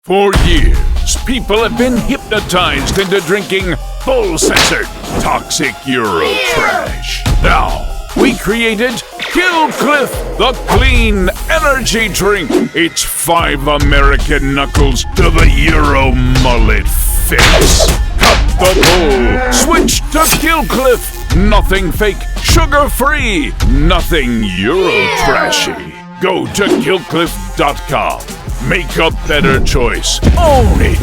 For years, people have been hypnotized into drinking full-censored, toxic Euro trash. Now, we created Kill Cliff, the clean energy drink. It's 5 American knuckles to the Euro mullet fix. Cut the bull, switch to Kill Cliff. Nothing fake, sugar-free, nothing Euro trashy. Go to killcliff.com. Make a better choice. Own it.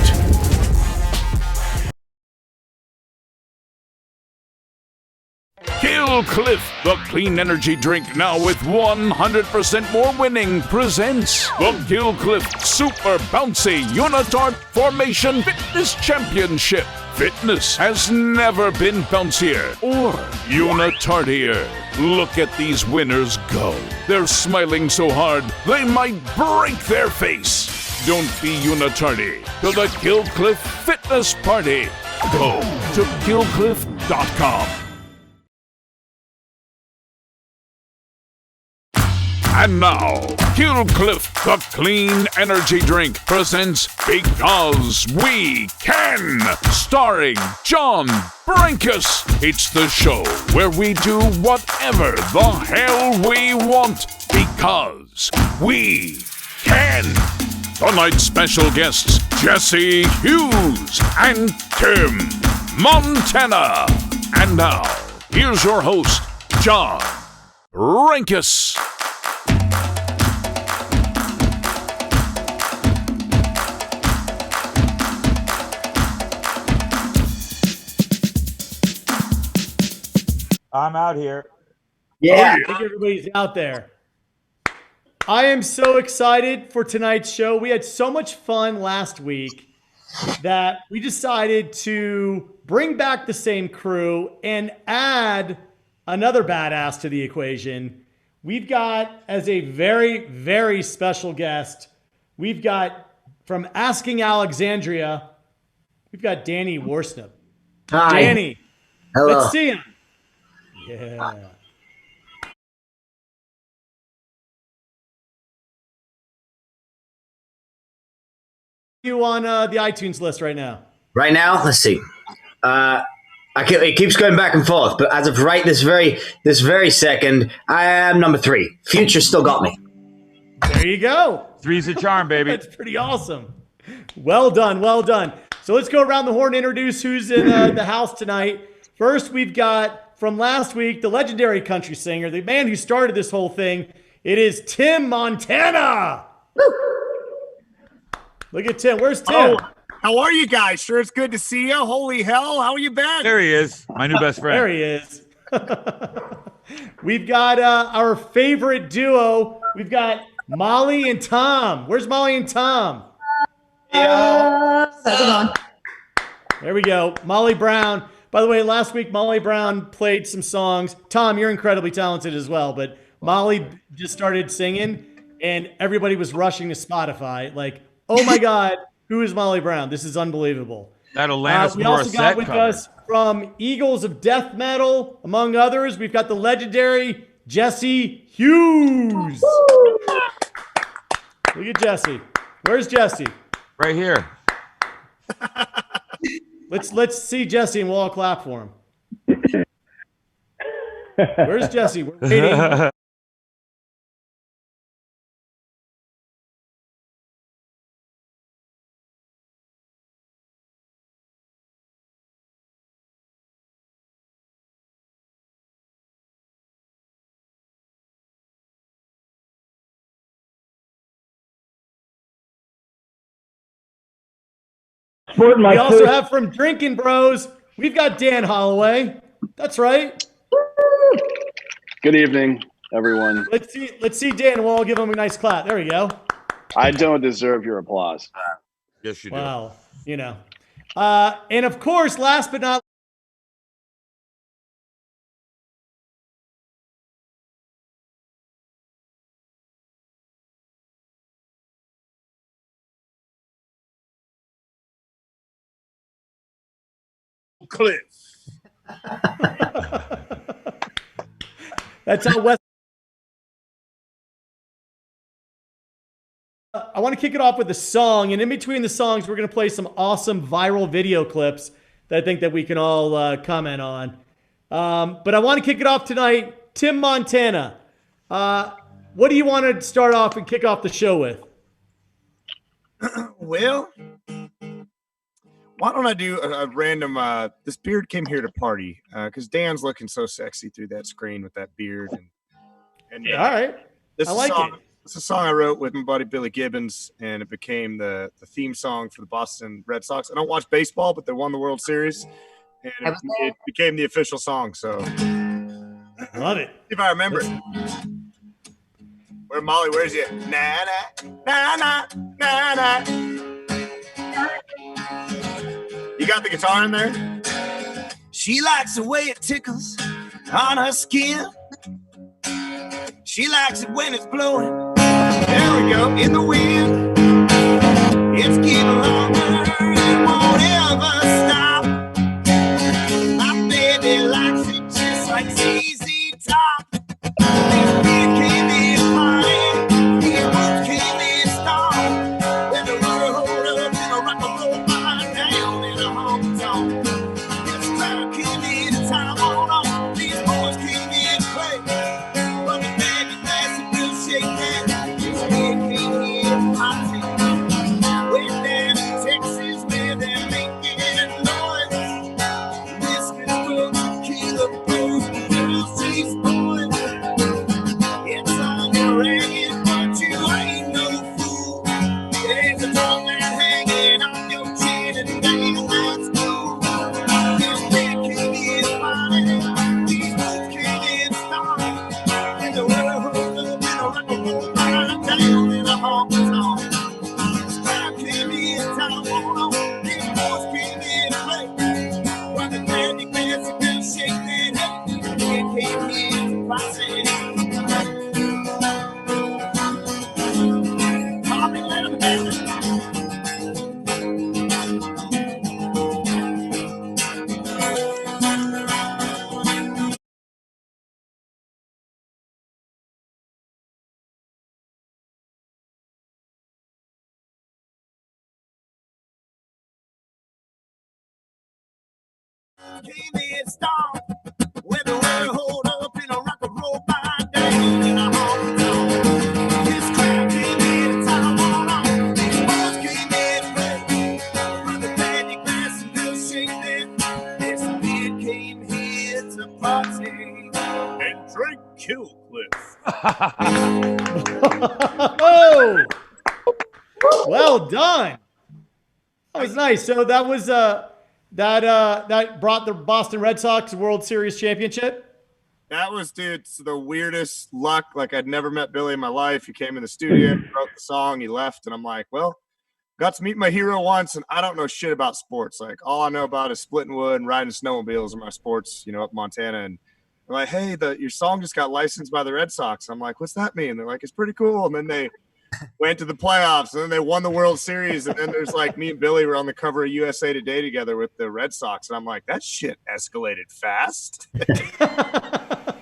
Kill Cliff, the clean energy drink now with 100% more winning, presents the Kill Cliff Super Bouncy Unitard Formation Fitness Championship. Fitness has never been bouncier or unitardier. Look at these winners go. They're smiling so hard, they might break their face. Don't be unitardy to the Kill Cliff Fitness Party. Go to killcliff.com. And now, Kill Cliff, the clean energy drink, presents Because We Can, starring John Brankus. It's the show where we do whatever the hell we want, because we can. Tonight's special guests, Jesse Hughes and Tim Montana. And now, here's your host, John Brankus. I'm out here. Yeah, I think everybody's out there. I am so excited for tonight's show. We had so much fun last week that we decided to bring back the same crew and add another badass to the equation. We've got, as a very, very special guest, we've got from Asking Alexandria, we've got Danny Worsnip. Hi. Danny, Hello. let's see him. Yeah. You on the iTunes list right now? Right now, let's see. It keeps going back and forth, but as of right this very second, I am number 3. Future still got me. There you go. 3's a charm, baby. That's pretty awesome. Well done, well done. So let's go around the horn and introduce who's in the house tonight. First, we've got from last week the legendary country singer, the man who started this whole thing. It is Tim Montana. Woo. Look at Tim. Where's Tim? Oh, how are you guys? Sure, it's good to see you. Holy hell, how are you been? There he is, my new best friend. There he is. We've got our favorite duo. We've got Molly and Tom. Where's Molly and Tom? How's it going? There we go. Molly Brown. By the way, last week Molly Brown played some songs. Tom, you're incredibly talented as well, but Molly just started singing and everybody was rushing to Spotify. Like, oh my God, who is Molly Brown? This is unbelievable. That Alanis We also got Morissette with cover. us from Eagles of Death Metal, among others, we've got the legendary Jesse Hughes. Look at Jesse. Where's Jesse? Right here. Let's see Jesse and we'll all clap for him. Where's Jesse? We're waiting. We also have from Drinking Bros, we've got Dan Holloway. That's right. Good evening, everyone. Let's see Dan. We'll all give him a nice clap. There we go. I don't deserve your applause. Yes, you do. Wow. You know. And of course, last but not Cliff. that's how West. I want to kick it off with a song, and in between the songs, we're going to play some awesome viral video clips that I think that we can all comment on. But I want to kick it off tonight. Tim Montana, what do you want to start off and kick off the show with? Well, why don't I do a random? This beard came here to party because Dan's looking so sexy through that screen with that beard. And All right, this I like it. It's a song I wrote with my buddy Billy Gibbons, and it became the theme song for the Boston Red Sox. I don't watch baseball, but they won the World Series, and it became the official song. So, Love it. see if I remember it. Where Molly? Where's it? Na na na na na. You got the guitar in there? She likes the way it tickles on her skin. She likes it when it's blowing. There we go, in the wind. It's getting longer, it won't ever stop. My baby likes it just like ZZ Top. This beer came in party, these boots came in strong. When the road hold up in a rock and roll bar down in a honky tonk. This crowd came in and time on. These boys came in to play. But the baby massive will shake that. This beer came in party. Way down in Texas where they're making noise. Whiskey, drugs, tequila, booze, girls, chase boys. It's on your ragged, but you ain't no fool. There's a tongue that hanging on your chin, and damn, that's cool. This beer came in party, these boots came in strong. And the world holds up in a rock and roll bar down in a honky tonk. This crowd came in town, these boys came in to play. While the candy glass will shake that head, the beer came in to party. Tommy, let 'em have it. Came in strong, with the world hold up in a rock and roll bar down in a honky tonk. This crowd came in town on, these boys came in to play. With the candy glass and will shake that. This beer came here to party and drink Killcliff. Oh, well done. That was nice. So that was that brought the Boston Red Sox World Series championship. That was, dude, the weirdest luck. Like, I'd never met Billy in my life. He came in the studio, wrote the song, he left, and I'm like, well, got to meet my hero once, and I don't know shit about sports. Like, all I know about is splitting wood and riding snowmobiles are my sports, up in Montana. And they're like, hey, your song just got licensed by the Red Sox. I'm like, what's that mean? They're like, it's pretty cool. And then they went to the playoffs, and then they won the World Series. And then there's like me and Billy were on the cover of USA Today together with the Red Sox. And I'm like, that shit escalated fast.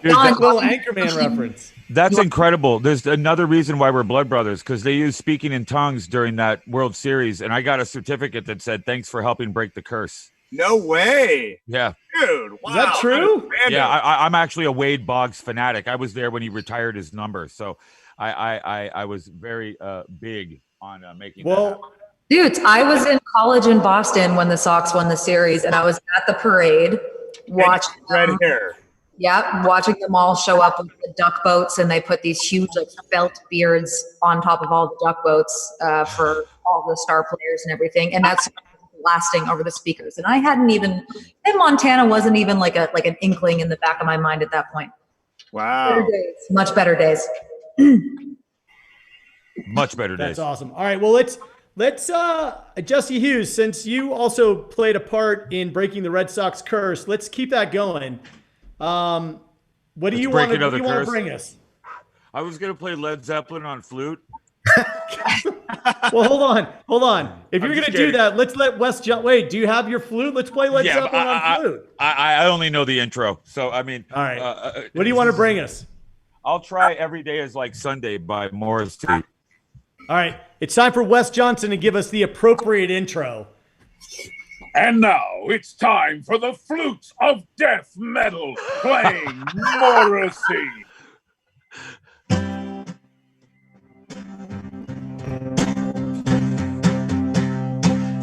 Dude, Little Anchorman reference. that's incredible. There's another reason why we're blood brothers, because they used speaking in tongues during that World Series, and I got a certificate that said, thanks for helping break the curse. No way. Yeah. Dude, wow. Is that true? Yeah, I'm actually a Wade Boggs fanatic. I was there when he retired his number, so I was very big on making that happen. Dude, I was in college in Boston when the Sox won the series, and I was at the parade watching Red them. hair. Yeah, watching them all show up with the duck boats, and they put these huge like felt beards on top of all the duck boats for all the star players and everything, and that's blasting over the speakers. And I hadn't even in Montana wasn't even like an inkling in the back of my mind at that point. Wow. Better days, much better days. Much better days. That's awesome. All right, well let's Jesse Hughes, since you also played a part in breaking the Red Sox curse, let's keep that going. What do you want to bring us? I was gonna play Led Zeppelin on flute. Well, hold on. If you're gonna do that, let's let Wes jump. Wait, do you have your flute? Let's play Led Zeppelin on flute. I only know the intro, so I mean. All right. What do you want to bring us? I'll try Every Day Is Like Sunday by Morrissey. All right, it's time for Wes Johnson to give us the appropriate intro. And now it's time for the flutes of death metal playing Morrissey.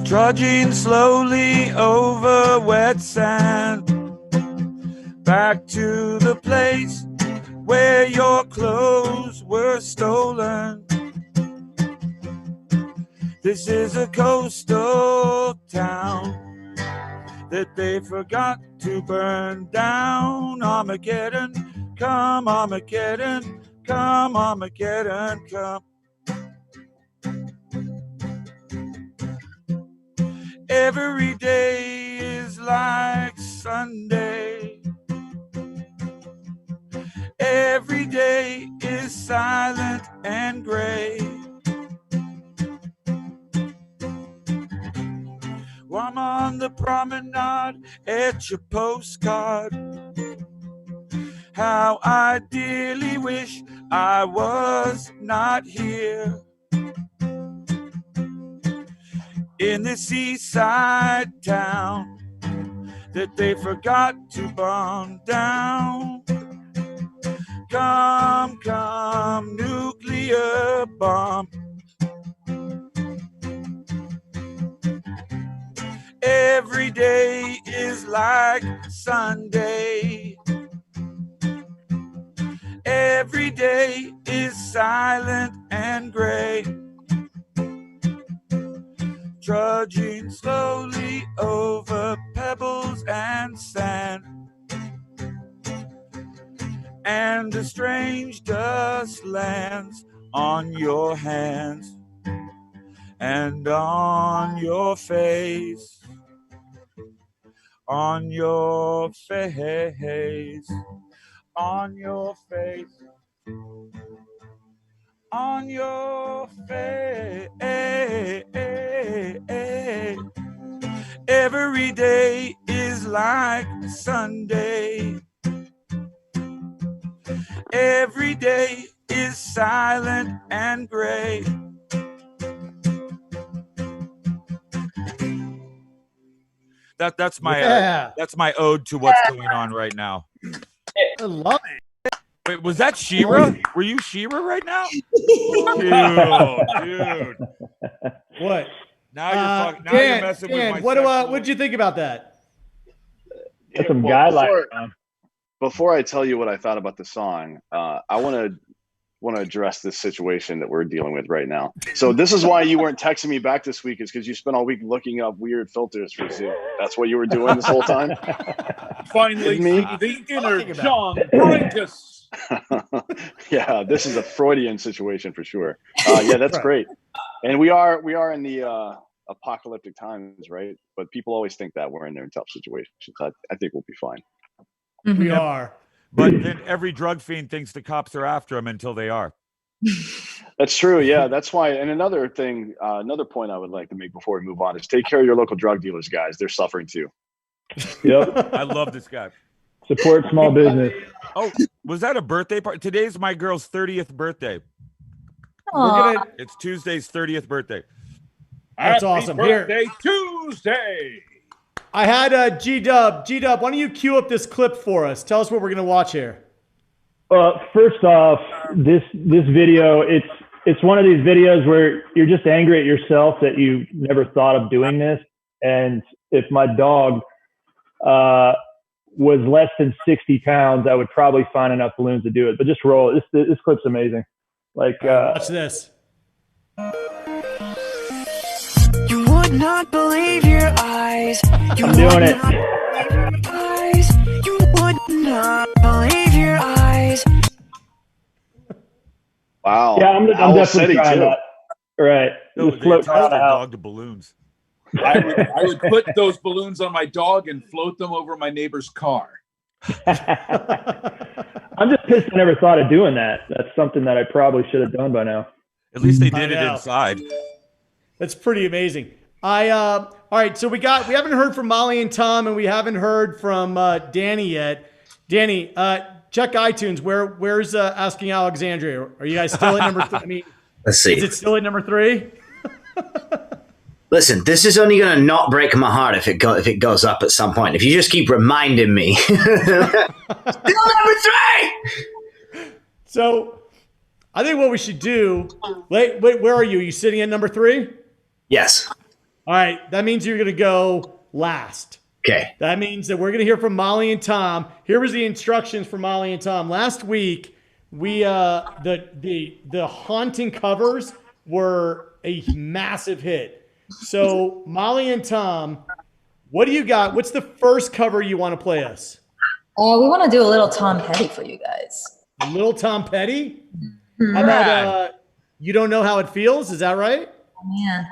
Trudging slowly over wet sand, back to the place where your clothes were stolen. This is a coastal town that they forgot to burn down. Armageddon, come Armageddon, come Armageddon, come. Every day is like Sunday. Every day is silent and gray. I'm on the promenade at your postcard. How I dearly wish I was not here in this seaside town that they forgot to burn down. Come, come, nuclear bomb. Every day is like Sunday. Every day is silent and gray. Trudging slowly over pebbles and sand, and a strange dust lands on your hands and on your face, on your face, on your face, on your face. Every day is like Sunday. Every day is silent and gray. That's my ode to what's going on right now. I love it. Wait, was that She-Ra? Were you She-Ra right now? Dude. What? Now you're messing with my what did you think about that? Get some guidelines. Before I tell you what I thought about the song, I want to address this situation that we're dealing with right now. So this is why you weren't texting me back this week, is because you spent all week looking up weird filters for Zoom. That's what you were doing this whole time? Finally, the inner John Brinkus. Yeah, this is a Freudian situation for sure. Yeah, that's great. And we are in the apocalyptic times, right? But people always think that we're in their tough situations. I think we'll be fine. Mm-hmm. We are. But then every drug fiend thinks the cops are after them until they are. That's true. Yeah, that's why. And another thing, another point I would like to make before we move on is take care of your local drug dealers, guys. They're suffering too. Yep. I love this guy. Support small business. Oh, was that a birthday party? Today's my girl's 30th birthday. It's Tuesday's 30th birthday. That's Happy awesome. Birthday Tuesday. I had G-Dub. G-Dub, why don't you cue up this clip for us? Tell us what we're going to watch here. First off, this video, it's one of these videos where you're just angry at yourself that you never thought of doing this. And if my dog was less than 60 pounds, I would probably find enough balloons to do it. But just roll it. This clip's amazing. Like, watch this. You would not believe your eyes. I'm doing it. You would not believe your eyes. Wow. Yeah, I'm definitely trying that. Right. Just float around the house. Dog to balloons. I would put those balloons on my dog and float them over my neighbor's car. I'm just pissed I never thought of doing that. That's something that I probably should have done by now. At least they did it inside. That's pretty amazing. All right, so we haven't heard from Molly and Tom, and we haven't heard from Danny yet. Danny, check iTunes. Where's Asking Alexandria? Are you guys still at number? Let's see. Is it still at number 3? Listen, this is only going to not break my heart if it goes up at some point. If you just keep reminding me. Still number 3! So I think what we should do, wait, where are you? Are you sitting at number 3? Yes. All right. That means you're going to go last. Okay. That means that we're going to hear from Molly and Tom. Here was the instructions for Molly and Tom. Last week, we the haunting covers were a massive hit. So Molly and Tom, what do you got? What's the first cover you want to play us? We want to do a little Tom Petty for you guys. Little Tom Petty? How about You Don't Know How It Feels? Is that right? Oh, man.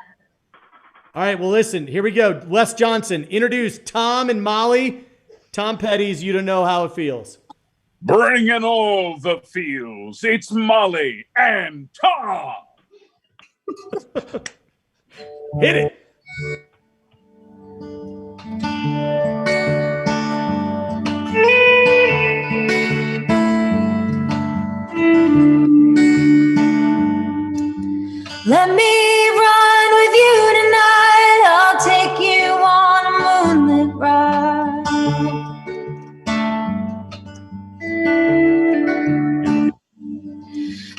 All right, well, listen, here we go. Wes Johnson, introduce Tom and Molly. Tom Petty's You Don't Know How It Feels. Bringing all the feels. It's Molly and Tom. Hit it. Let me run with you tonight. I'll take you on a moonlit ride.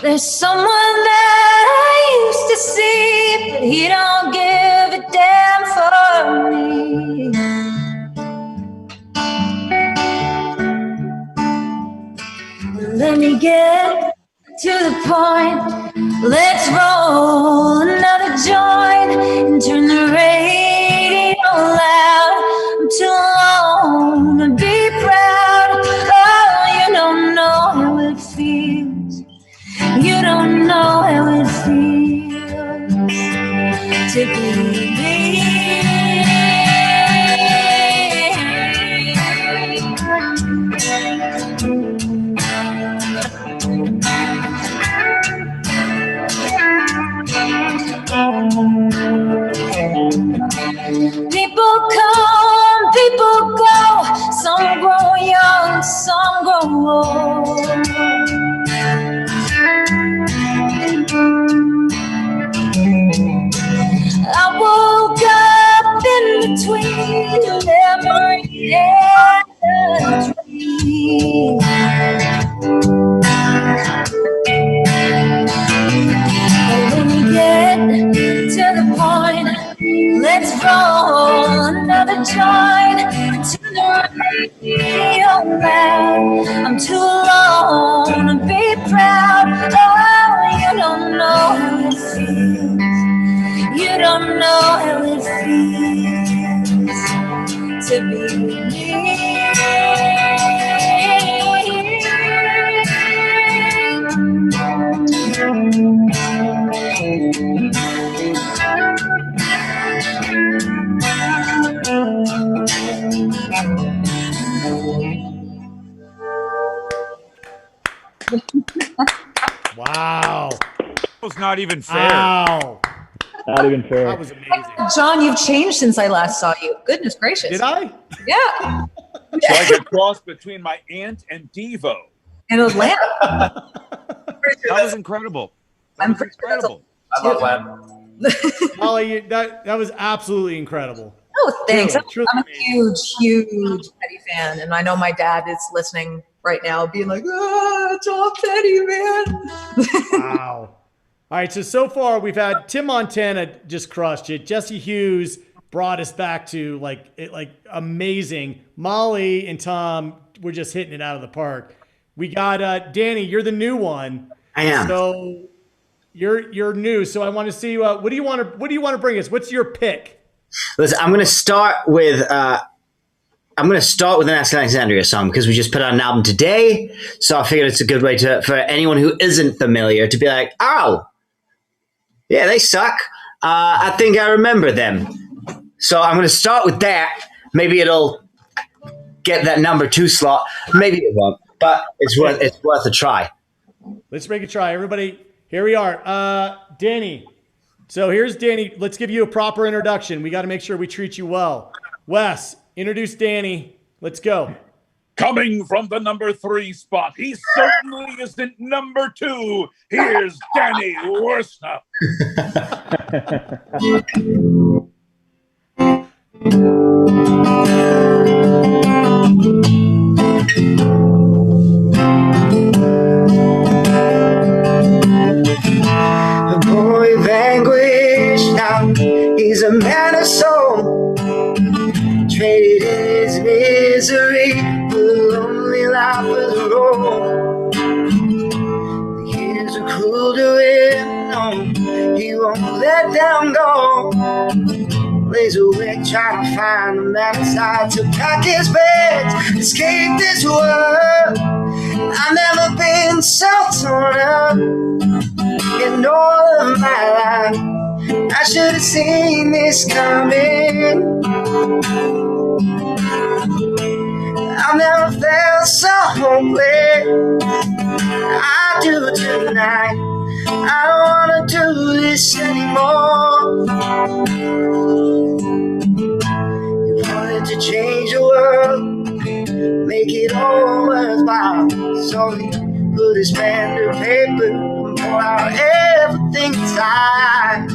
There's someone that I used to see, but he don't give a damn for me. Let me get to the point. Let's roll another joint and turn the radio loud. I'm too alone to be proud. Oh, you don't know how it feels. You don't know how it feels to be me. People come, people go. Some grow young, some grow old. I woke up in between a memory and a dream. When we get to the point, let's roll another joint to the radio loud. I'm too alone to be proud. Oh, you don't know how it feels. You don't know how it feels to be me. Wow. That was not even fair. Wow. Not even fair. That was amazing. John, you've changed since I last saw you. Goodness gracious. Did I? Yeah. It's like a cross between my aunt and Devo. In Atlanta. That was incredible. I'm pretty sure that's incredible. I love that. Molly, that was absolutely incredible. Oh, thanks. Truly I'm a amazing. huge Petty fan, and I know my dad is listening right now, being like, Tom Petty, man. Wow. All right, so far we've had Tim Montana just crushed it. Jesse Hughes brought us back to like amazing. Molly and Tom were just hitting it out of the park. We got Danny, you're the new one. I am. So you're new. So I want to see what do you want to bring us? What's your pick? Listen, I'm going to start with an Alexandria song because we just put out an album today. So I figured it's a good way for anyone who isn't familiar to be like, oh, yeah, they suck. I think I remember them. So I'm going to start with that. Maybe it'll get that number 2 slot. Maybe it won't, but it's worth a try. Let's make a try. Everybody, here we are. Danny. So here's Danny. Let's give you a proper introduction. We got to make sure we treat you well. Wes, introduce Danny. Let's go. Coming from the number 3 spot, he certainly isn't number 2. Here's Danny Worsnop. A boy of anguish now, he's a man of soul, traded in his misery for the lonely life of the road. The years are cruel to him, no, he won't let them go. Lays awake trying to find the man inside to pack his bags, escape this world. I've never been so torn up in all of my life. I should have seen this coming. I've never felt so hopeless. I do tonight. I don't wanna do this anymore. You wanted to change the world, make it all worthwhile. So he put his pen to paper and pour out everything inside.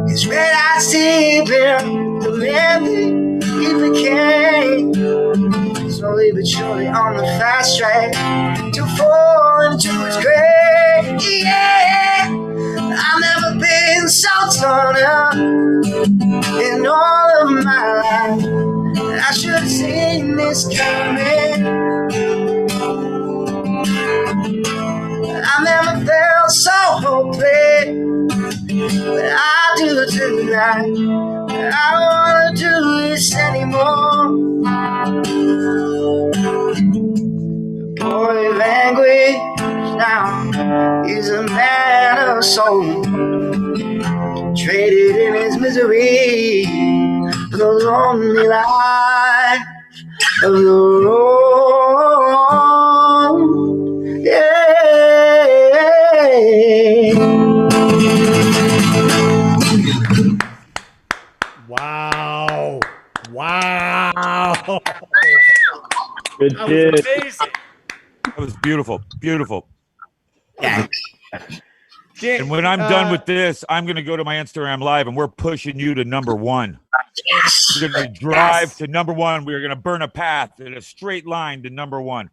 His red eyes deepen the man that he became. Slowly but surely on the fast track to fall into his grave. Yeah, I've never been so torn up in all of my life. I should have seen this coming. I never felt so hopeless, but I do tonight. I don't wanna do this anymore. The boy of anguish now, he's a man of soul, traded in his misery for the lonely life of the road. Yeah. Wow. Wow. Good That was shit. amazing. That was beautiful. Beautiful. Dan, And when I'm done with this, I'm going to go to my Instagram live and we're pushing you to number 1. We're going to drive to number 1. We're going to burn a path in a straight line to number 1.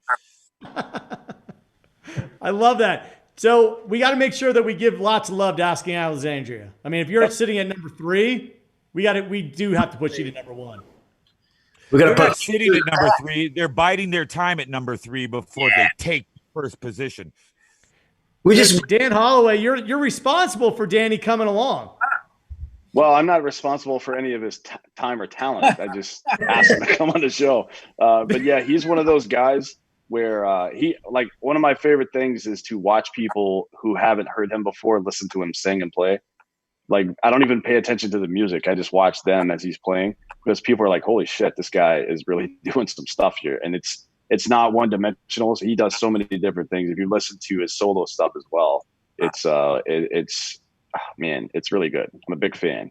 I love that. So we got to make sure that we give lots of love to Asking Alexandria. I mean, if you're sitting at number 3, we do have to push you to number 1. They're not sitting at number 3. They're biding their time at number 3 before they take first position. Dan Holloway, you're responsible for Danny coming along. Well, I'm not responsible for any of his time or talent. I just asked him to come on the show. But yeah, he's one of those guys where one of my favorite things is to watch people who haven't heard him before listen to him sing and play. Like, I don't even pay attention to the music. I just watch them as he's playing because people are like, holy shit, this guy is really doing some stuff here. And it's not one dimensional. So he does so many different things. If you listen to his solo stuff as well, it's really good. I'm a big fan.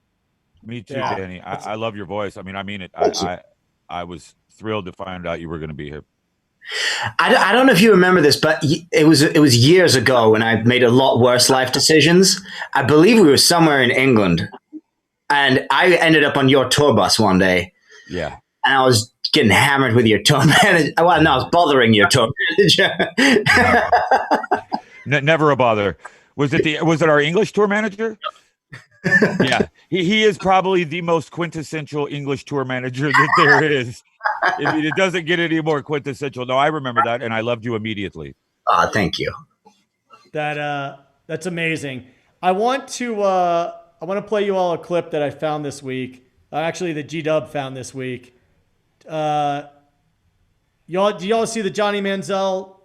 Me too, Danny. I love your voice. I mean it. I was thrilled to find out you were going to be here. I don't know if you remember this, but it was years ago when I made a lot worse life decisions. I believe we were somewhere in England, and I ended up on your tour bus one day. Yeah, and I was getting hammered with your tour manager. Well, no, I was bothering your tour manager. Never a bother. Was it our English tour manager? Yeah, he is probably the most quintessential English tour manager that there is. It doesn't get any more quintessential. No, I remember that, and I loved you immediately. Thank you. That's amazing. I want to play you all a clip that I found this week. Actually, the G-Dub found this week. Do y'all see the Johnny Manziel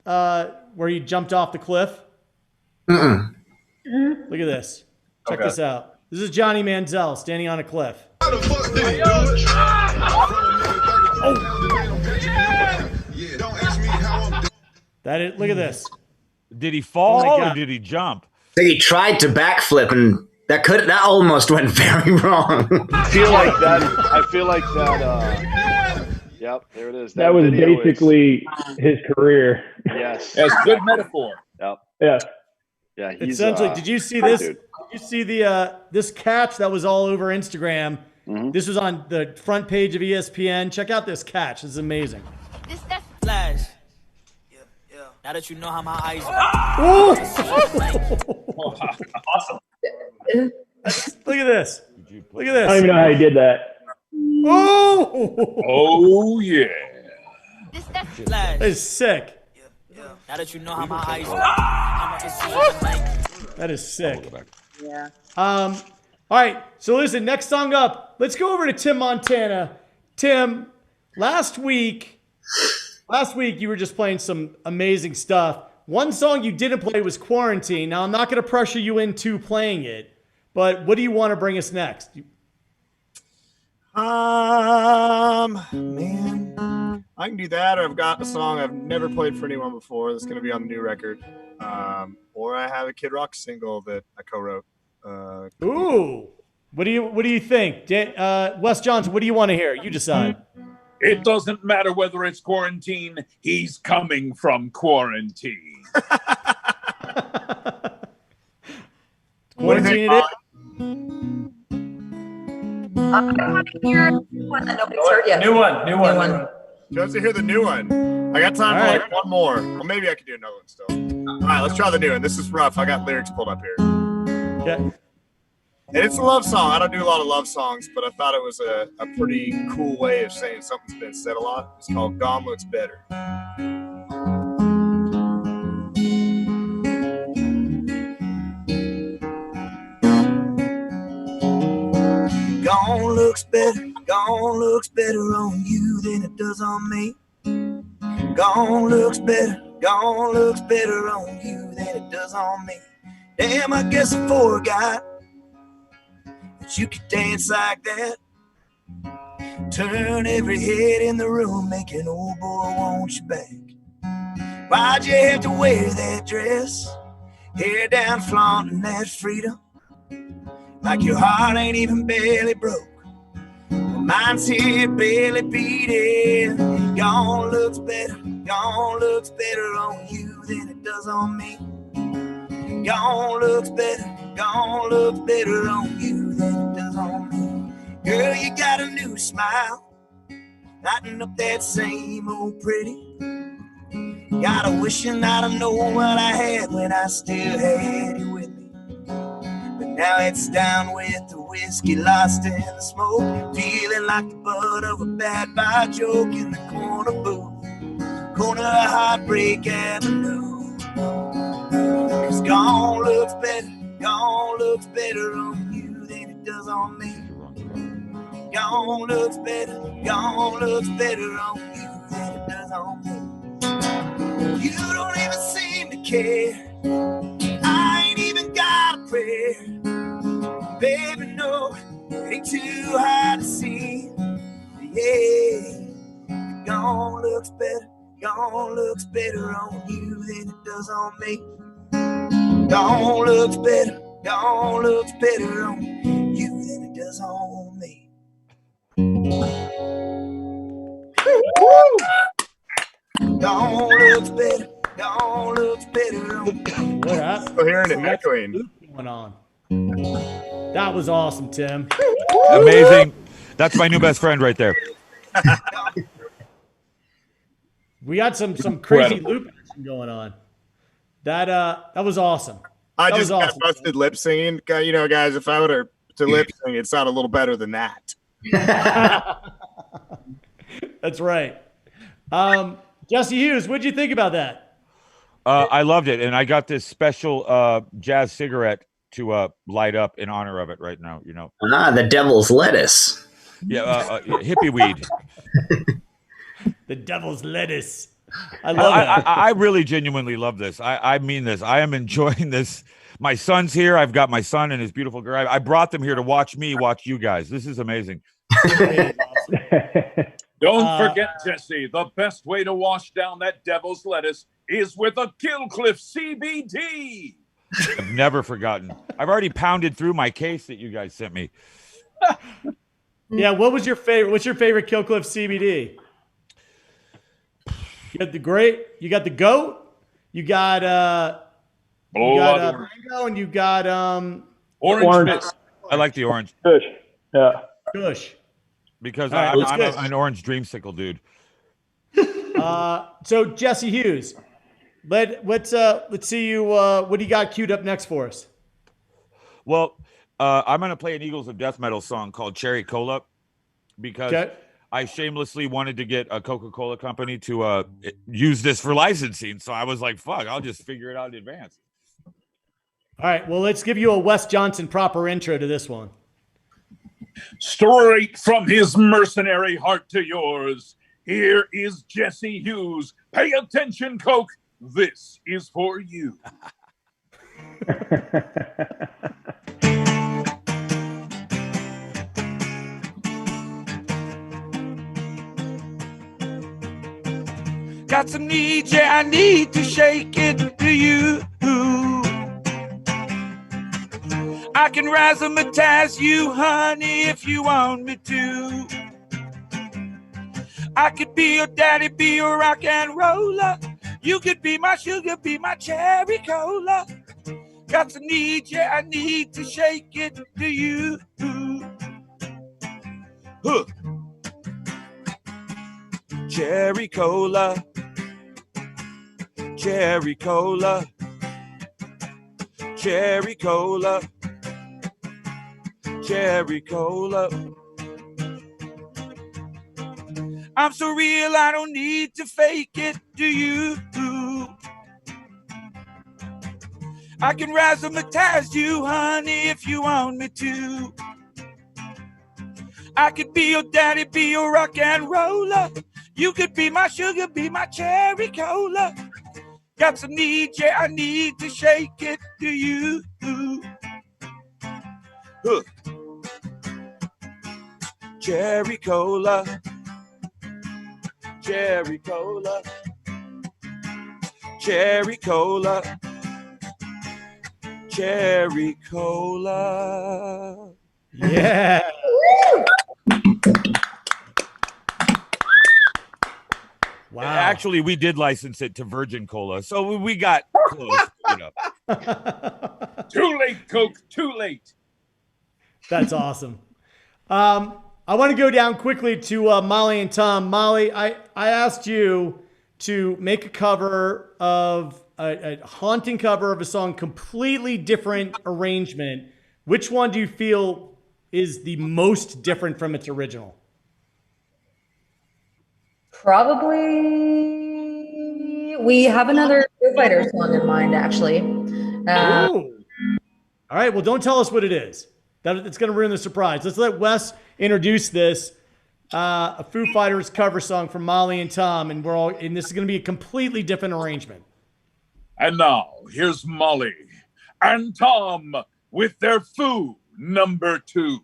where he jumped off the cliff? Mm-mm. Look at this. Check this out. This is Johnny Manziel standing on a cliff. Look at this. Did he fall or did he jump? He tried to backflip, and that Yep, there it is. That was video basically his career. Yes. That's good metaphor. Yep. Yeah. Yeah. He's Essentially, did you see great this? dude. Did you see the this catch that was all over Instagram? This was on the front page of ESPN. Check out this catch. This is amazing. Flash. Yeah. Now that you know how my eyes Awesome. Look at this. Look at I don't this. even know how he did that. Oh, Oh yeah. flash. that is sick. Now that you know how my eyes That is sick. Yeah. All right. So listen, next song up. Let's go over to Tim Montana. Tim, last week you were just playing some amazing stuff. One song you didn't play was Quarantine. Now I'm not going to pressure you into playing it, but what do you want to bring us next? Man, I can do that, or I've got a song I've never played for anyone before that's going to be on the new record, or I have a Kid Rock single that I co-wrote. Ooh, what do you think, Wes Johnson? What do you want to hear? You decide. It doesn't matter whether it's quarantine. He's coming from quarantine. Quarantine it is. I want to hear one that nobody's heard yet. New one. Just to hear the new one. I got time for like one more. Well, maybe I could do another one still. All right, let's try the new one. This is rough. I got lyrics pulled up here. Okay. And it's a love song. I don't do a lot of love songs, but I thought it was a pretty cool way of saying something's been said a lot. It's called Gone Looks Better. Gone looks better on you than it does on me. Gone looks better on you than it does on me. Damn, I guess I forgot that you could dance like that. Turn every head in the room, make an old boy want you back. Why'd you have to wear that dress? Hair down, flaunting that freedom, like your heart ain't even barely broke. Well, mine's here barely beating. Gone looks better on you than it does on me. Gone looks better on you than it does on me. Girl, you got a new smile, lighting up that same old pretty. Got a wishing I'd have known what I had when I still had you with me. But now it's down with the whiskey, lost in the smoke, feeling like the butt of a bad bad joke in the corner booth, corner of Heartbreak Avenue. 'Cause gone looks better on you than it does on me. Gone looks better on you than it does on me. You don't even seem to care. I ain't even got a prayer. Baby, no, it ain't too hard to see. Yeah, gone looks better on you than it does on me. Gone looks better on you than it does on me. Gone looks better on What happened? Still hearing it echoing. Going on. That was awesome, Tim. Amazing. That's my new best friend right there. We got some crazy loop action going on. That was awesome. I That just was got awesome. busted lip singing. You know, guys, if I were to lip sing, it sounded a little better than that. That's right. Jesse Hughes, what'd you think about that? I loved it, and I got this special jazz cigarette to light up in honor of it right now. You know, the devil's lettuce. yeah, hippie weed. The devil's lettuce. I love that. I really genuinely love this. I mean this. I am enjoying this. My son's here. I've got my son and his beautiful girl. I brought them here to watch me watch you guys. This is amazing. Don't forget, Jesse, the best way to wash down that devil's lettuce is with a Killcliff CBD. I've never forgotten. I've already pounded through my case that you guys sent me. Yeah, what was your favorite? What's your favorite Killcliff CBD? You got the great. You got the goat. You got mango, and you got Orange Mist. I like the orange. Kush. Yeah. Kush. Because All right, I'm let's an orange dreamsicle dude. So Jesse Hughes, let's see you. What do you got queued up next for us? Well, I'm going to play an Eagles of Death Metal song called Cherry Cola because I shamelessly wanted to get a Coca-Cola company to use this for licensing. So I was like, fuck, I'll just figure it out in advance. All right. Well, let's give you a Wes Johnson proper intro to this one. Straight from his mercenary heart to yours, here is Jesse Hughes. Pay attention, Coke. This is for you. Got some needs, yeah, I need to shake it to you. I can razzmatazz you, honey, if you want me to. I could be your daddy, be your rock and roller. You could be my sugar, be my cherry cola. Got some needs, yeah, I need to shake it to you. Huh. Cherry cola. Cherry cola. Cherry cola. Cherry cola. I'm so real, I don't need to fake it, do you? I can razzmatazz you, honey, if you want me to. I could be your daddy, be your rock and roller. You could be my sugar, be my cherry cola. Got some needs, yeah, I need to shake it, do you? Cherry cola. Cherry cola. Cherry cola. Cherry cola. Yeah. Wow. Actually, we did license it to Virgin Cola, so we got close. Too late, Coke. Too late. That's awesome. I want to go down quickly to Molly and Tom. Molly, I asked you to make a cover of a haunting cover of a song, completely different arrangement. Which one do you feel is the most different from its original? Probably, we have another Foo Fighters song in mind, actually. All right, well, don't tell us what it is. It's going to ruin the surprise. Let's let Wes introduce this, a Foo Fighters cover song from Molly and Tom, and this is going to be a completely different arrangement. And now, here's Molly and Tom with their Foo number 2.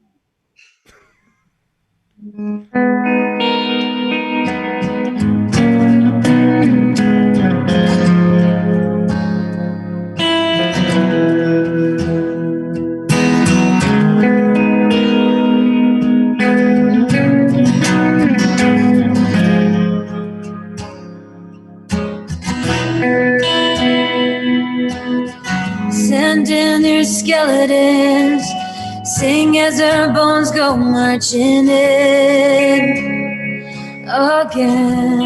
Send in their skeletons, sing as our bones go marching in again.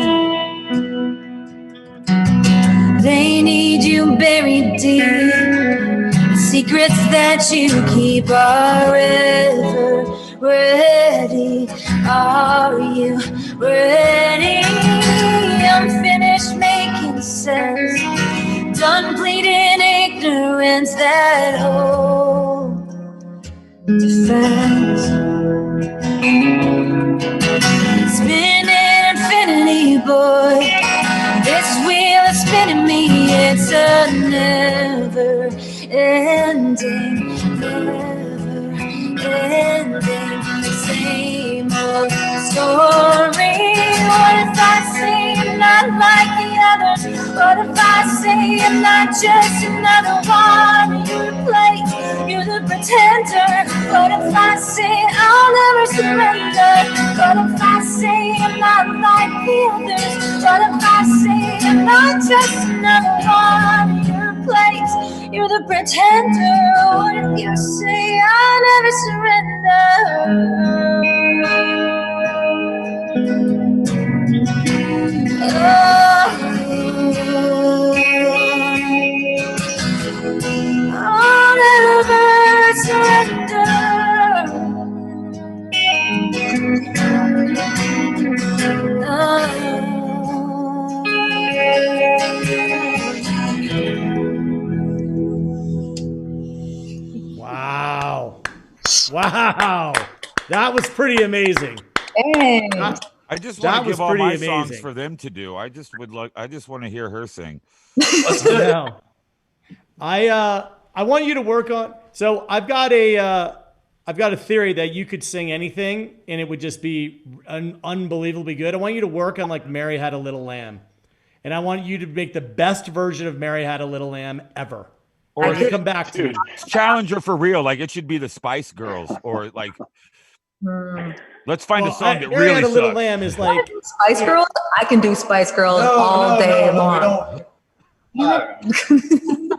They need you buried deep. Secrets that you keep are ever ready. Are you ready? I'm finished making sense. Done bleeding ignorance that hold defense. Spinning infinity, boy. This wheel is spinning me. It's a never ending, same old story. What if I say I'm not like the others? What if I say I'm not just another one you replace? You're the the pretender. But if I say I'll never surrender, but if I say I'm not like the others, but if I say I'm not just another one in your place, you're the pretender. What if you say I'll never surrender? I'll never surrender. Wow. Wow. That was pretty amazing. Hey. I just That want to was give all pretty my songs amazing. for them to do. I just want to hear her sing. Let's do it. No. I want you to work on. So I've got a theory that you could sing anything and it would just be unbelievably good. I want you to work on like Mary Had a Little Lamb, and I want you to make the best version of Mary Had a Little Lamb ever. Or you come back to me. Challenger for real. Like it should be the Spice Girls or like. Let's find a song that Mary really Had a Little sucks. Lamb is like Spice Girls? I can do Spice Girls all day long.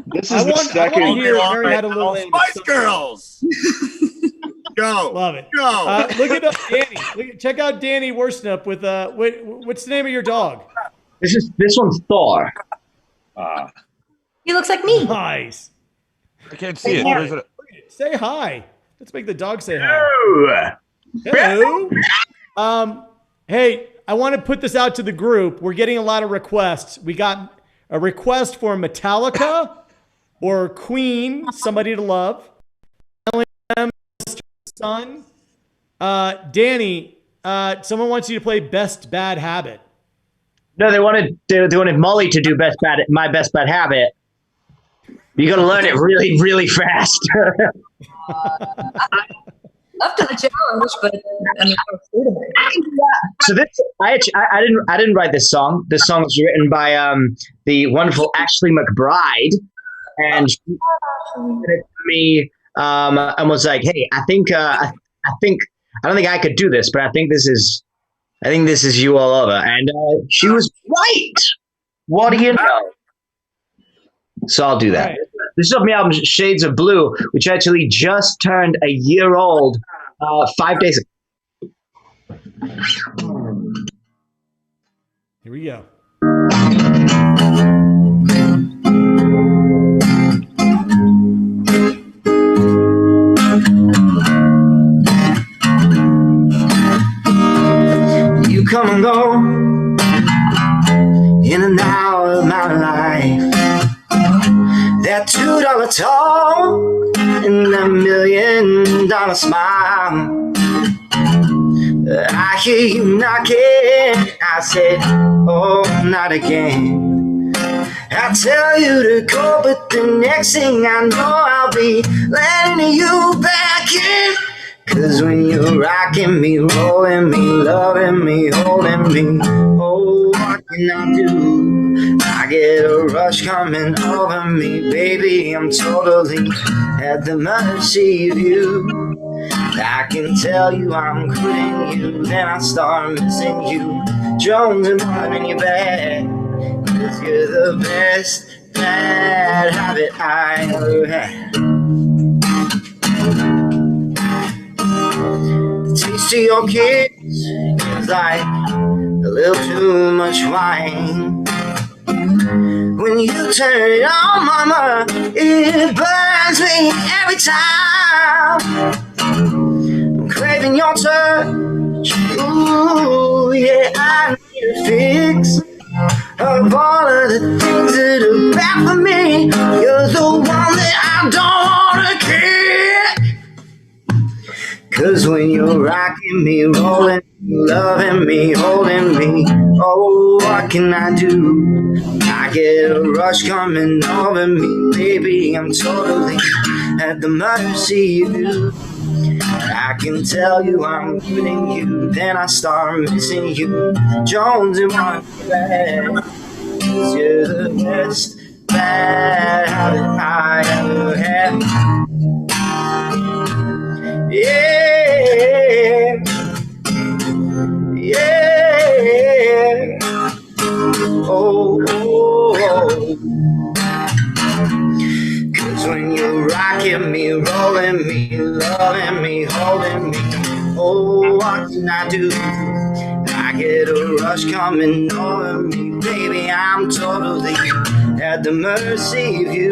This I is the want to second. hear Mary Had a Little Lamb. Spice Girls. Go. Love it. Go. Look at Danny. Check out Danny Worsnup with what's the name of your dog? This one's Thor. He looks like me. Nice. I can't see it. Where's it? Say hi. Let's make the dog say hi. Hello. Hey, I want to put this out to the group. We're getting a lot of requests. We got a request for Metallica or Queen, Somebody to Love. Son. Danny, someone wants you to play Best Bad Habit. No, they wanted Molly to do my best bad habit. You got to learn it really, really fast. Up to the challenge, but I mean, So this, I didn't write this song. This song was written by the wonderful Ashley McBride, and she sent it to me and was like, "Hey, I don't think I could do this, but I think this is you all over." And she was right. What do you know? So I'll do that. Right. This is off my album Shades of Blue, which actually just turned a year old 5 days ago. Here we go. You come and go in and out of my life. That $2 talk and that $1 million smile. I hear you knocking. I said, oh, not again. I tell you to go, but the next thing I know, I'll be letting you back in. 'Cause when you're rocking me, rolling me, loving me, holding me, oh, what can I do? I get a rush coming over me, baby, I'm totally at the mercy of you. I can tell you I'm quitting you, then I start missing you. Jones and one in your bed, 'cause you're the best bad habit I ever had. The taste of your kiss is like a little too much wine. When you turn it on, mama, it burns me every time. I'm craving your touch, ooh, yeah, I need a fix. Of all of the things that are bad for me, you're the one that I don't wanna kick. 'Cause when you're rocking me, rolling me, loving me, holding me, oh, what can I do? I get a rush coming over me, baby, I'm totally at the mercy of you. I can tell you I'm quitting you, then I start missing you. Jones and one bad, 'cause you're the best bad habit I ever had. Yeah, yeah. Oh, oh, oh. 'Cause when you're rocking me, rolling me, loving me, holding me, oh, what can I do? I get a rush coming over me, baby, I'm totally at the mercy of you.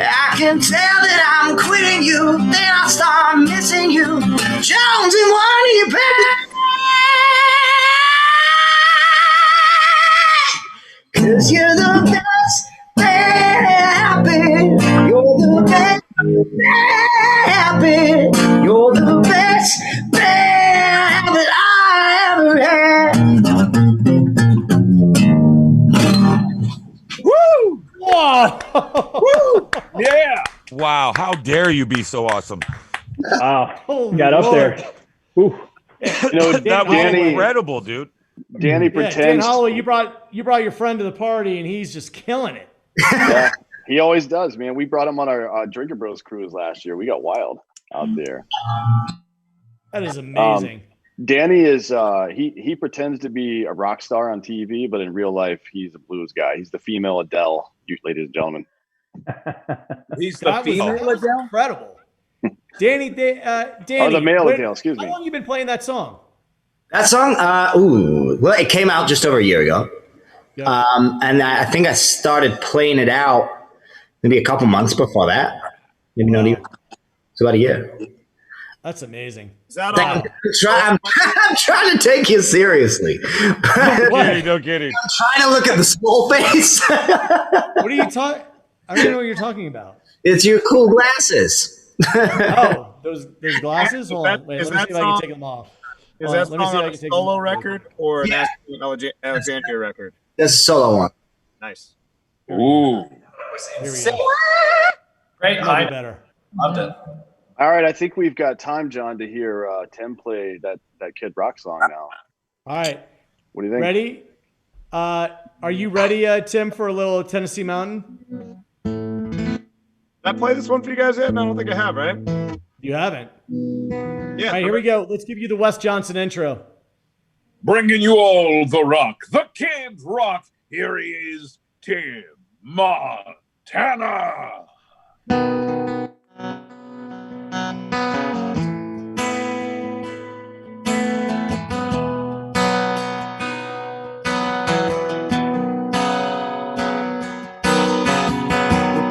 I can tell that I'm quitting you, then I start missing you. Jones and wanting you back. 'Cause you're the best happy. You're the best happy. You're the best that I ever had. Woo! Whoa! Woo! Yeah! Wow, how dare you be so awesome? Wow. Oh, Got up Lord. there. Ooh. You know, That was Danny, incredible, dude. Danny Yeah, Dan pretends. Holloway, you brought your friend to the party, and he's just killing it. Yeah, he always does, man. We brought him on our Drinker Bros cruise last year. We got wild out there. That is amazing. Danny is he pretends to be a rock star on TV, but in real life, he's a blues guy. He's the female Adele, ladies and gentlemen. He's the That was female Adele? incredible. Danny, Or the male Adele, excuse me. How long you been playing that song? That song, well, it came out just over a year ago. Yeah. And I think I started playing it out maybe a couple months before that. Maybe not even. It's about a year. That's amazing. Is that all? I'm trying to take you seriously. No kidding. I'm trying to look at the small face. What are you talking? I don't even know what you're talking about. It's your cool glasses. Oh, those glasses? Hold on. Wait, Is let me that see if I can song- take them off. Is Hold that on, let me song see if I on a can take solo them off. record or an Yeah. Alexandria record? That's a solo one. Nice. Ooh. Here we go. Great. That'll be better. Loved it. All right, I think we've got time, John, to hear Tim play that Kid Rock song now. All right. What do you think? Ready? Are you ready, Tim, for a little Tennessee Mountain? Did I play this one for you guys yet? No, I don't think I have, right? You haven't. Yeah. All right, here we go. Let's give you the Wes Johnson intro. Bringing you all the rock, the Kid Rock. Here he is, Tim Montana.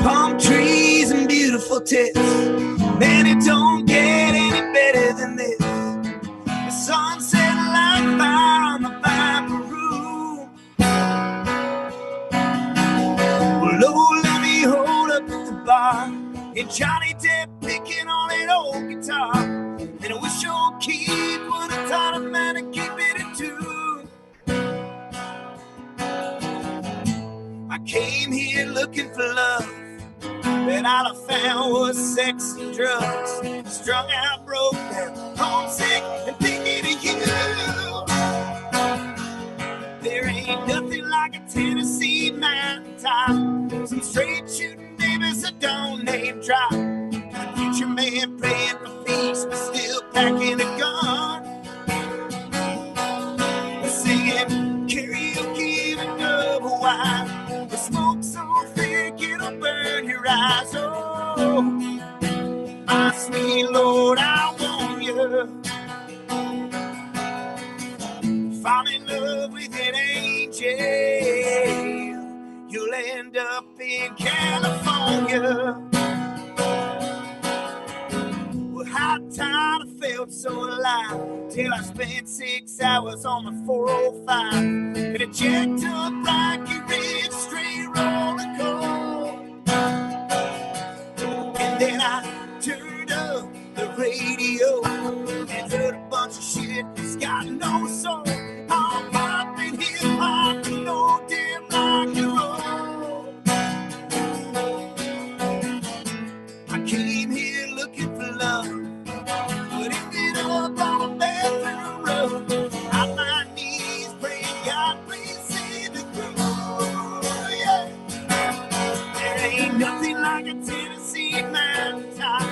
Palm trees and beautiful tits. Man, it don't get any better than this. The sunset like fire on the Viper room. Well, oh, let me hold up at the bar. And Johnny Depp picking on an old guitar. And I wish old Keith would have taught a man to keep it in tune. I came here looking for love, but all I found was sex and drugs. Strung out, broke down, homesick, and thinking of you. There ain't nothing like a Tennessee mountain top. Some straight shooting neighbors that don't name drop. A future man praying for peace, but still packing a gun. Singing karaoke and double wine. The smoke so thick it'll burn your eyes. Oh, my sweet Lord, I want you. Fall in love with an angel. You'll end up in California. Well, how tired I felt so alive till I spent 6 hours on the 405. And it jacked up like a red straight roller coaster. And then I turned up the radio and heard a bunch of shit that's got no soul. I'm popping hip hop and no damn rock and roll. I came here looking for love, but ended up on a bathroom rug. On my knees, praying God, please save the crew. Yeah. There ain't nothing like a Tennessee mountain top.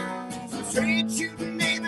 Some straight shooting neighbors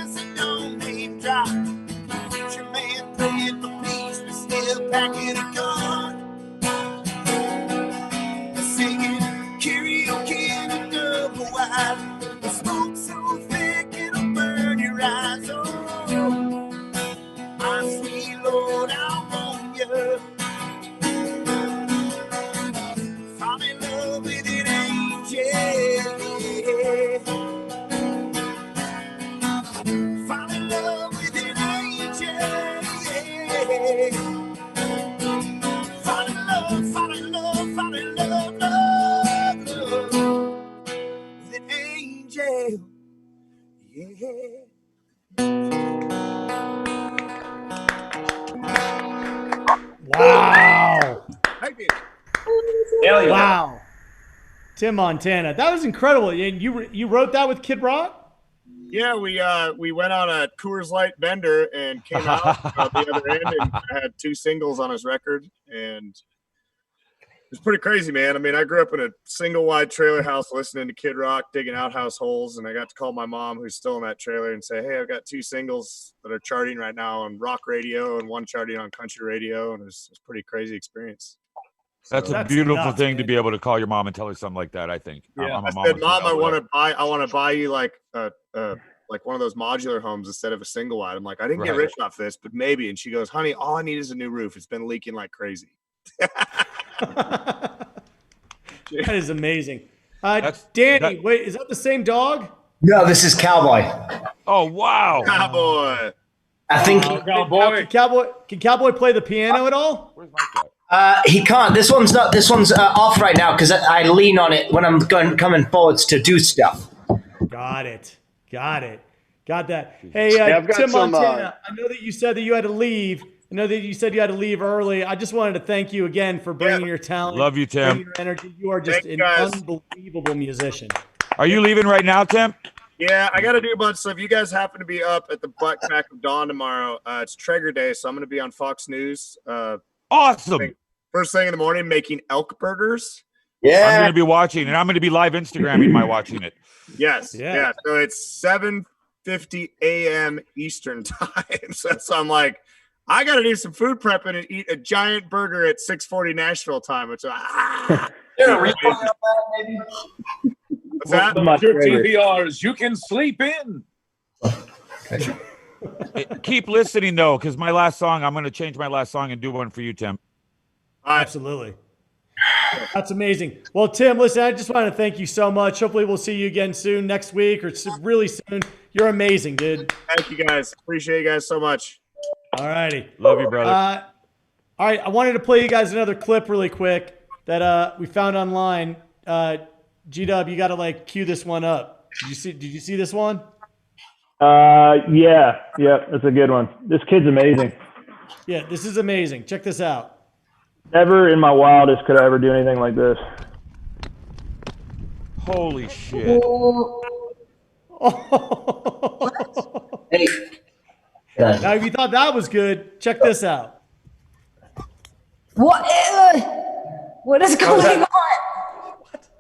will. Yeah. Wow. Thank you. Hell yeah. Wow. Tim Montana. That was incredible. And you wrote that with Kid Rock? Yeah, we went on a Coors Light bender and came out the other end and had 2 singles on his record, and it's pretty crazy, man. I mean, I grew up in a single wide trailer house listening to Kid Rock, digging outhouse holes, and I got to call my mom, who's still in that trailer, and say, "Hey, I've got 2 singles that are charting right now on rock radio and one charting on country radio," and it's a pretty crazy experience. That's So- a beautiful nuts, thing to man. be able to call your mom and tell her something like that. I think. Yeah, I'm I a said, "Mom, I want want to buy you like one of those modular homes instead of a single wide." I'm like, "I didn't get Right. rich off this, but maybe." And she goes, "Honey, all I need is a new roof. It's been leaking like crazy." That is amazing. That's- Danny, that- wait, is that the same dog? No, this is Cowboy. Oh wow! Cowboy. I think Can Cowboy play the piano at all? Where's Mike at? he can't. This one's not. This one's off right now because I lean on it when I'm coming forwards to do stuff. Got it. Got that. Hey, Yeah, I've got Tim some, Montana, I know that you said that you had to leave. I know that you said you had to leave early. I just wanted to thank you again for bringing your talent. Love you, Tim. bringing your energy. You are just Thank you, an guys. unbelievable musician. Are you leaving right now, Tim? Yeah, I got to do a bunch of stuff. You guys happen to be up at the butt crack of dawn tomorrow. It's Traeger Day, so I'm going to be on Fox News. Awesome. First thing in the morning, making elk burgers. I'm Yeah. going to be watching, and I'm going to be live Instagramming my watching it. Yes. Yeah. Yeah. So it's 7:50 a.m. Eastern time. So I'm like, I got to do some food prepping and eat a giant burger at 6:40 Nashville time. Which Yeah, replay on that, maybe. what's that? Much Your greater. TVRs, you can sleep in. Keep listening though, because my last song, I'm going to change my last song and do one for you, Tim. All right. Absolutely. That's amazing. Well, Tim, listen, I just want to thank you so much. Hopefully we'll see you again soon, next week or really soon. You're amazing, dude. Thank you guys. Appreciate you guys so much. All righty. Love you, brother. All right, I wanted to play you guys another clip really quick that we found online. G-Dub, you got to like cue this one up. Did you see this one? Yeah, that's a good one. This kid's amazing. Yeah, this is amazing. Check this out. Never in my wildest could I ever do anything like this. Holy shit. Hey. Now, if you thought that was good, check this out. What? What is going on?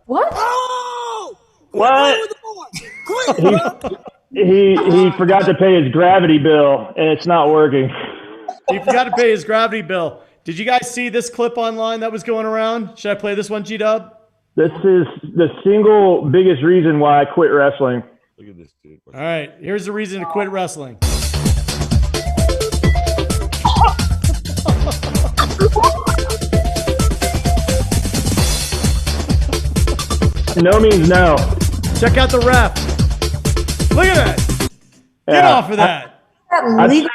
What? What? He forgot to pay his gravity bill, and it's not working. He forgot to pay his gravity bill. Did you guys see this clip online that was going around? Should I play this one, G-Dub? This is the single biggest reason why I quit wrestling. Look at this dude. All right, here's the reason to quit wrestling. No means no. Check out the ref. Look at that. Get Yeah. off of that. That leak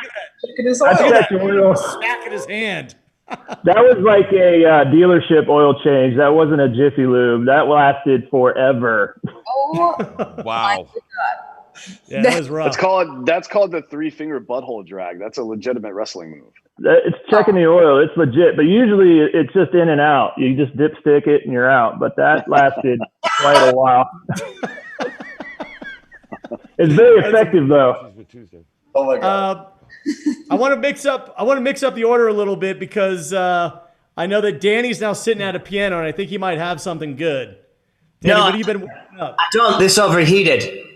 in his oil. I checked the oil. Smack in his hand. That was like a dealership oil change. That wasn't a Jiffy Lube. That lasted forever. Oh, Wow. Yeah, that was rough. That's called the 3-finger butthole drag. That's a legitimate wrestling move. It's checking the oil. It's legit. But usually it's just in and out. You just dipstick it and you're out. But that lasted quite a while. It's very effective though. Oh my god. I want to mix up the order a little bit because I know that Danny's now sitting at a piano and I think he might have something good. Danny, No, what have you been working up? I don't. This overheated.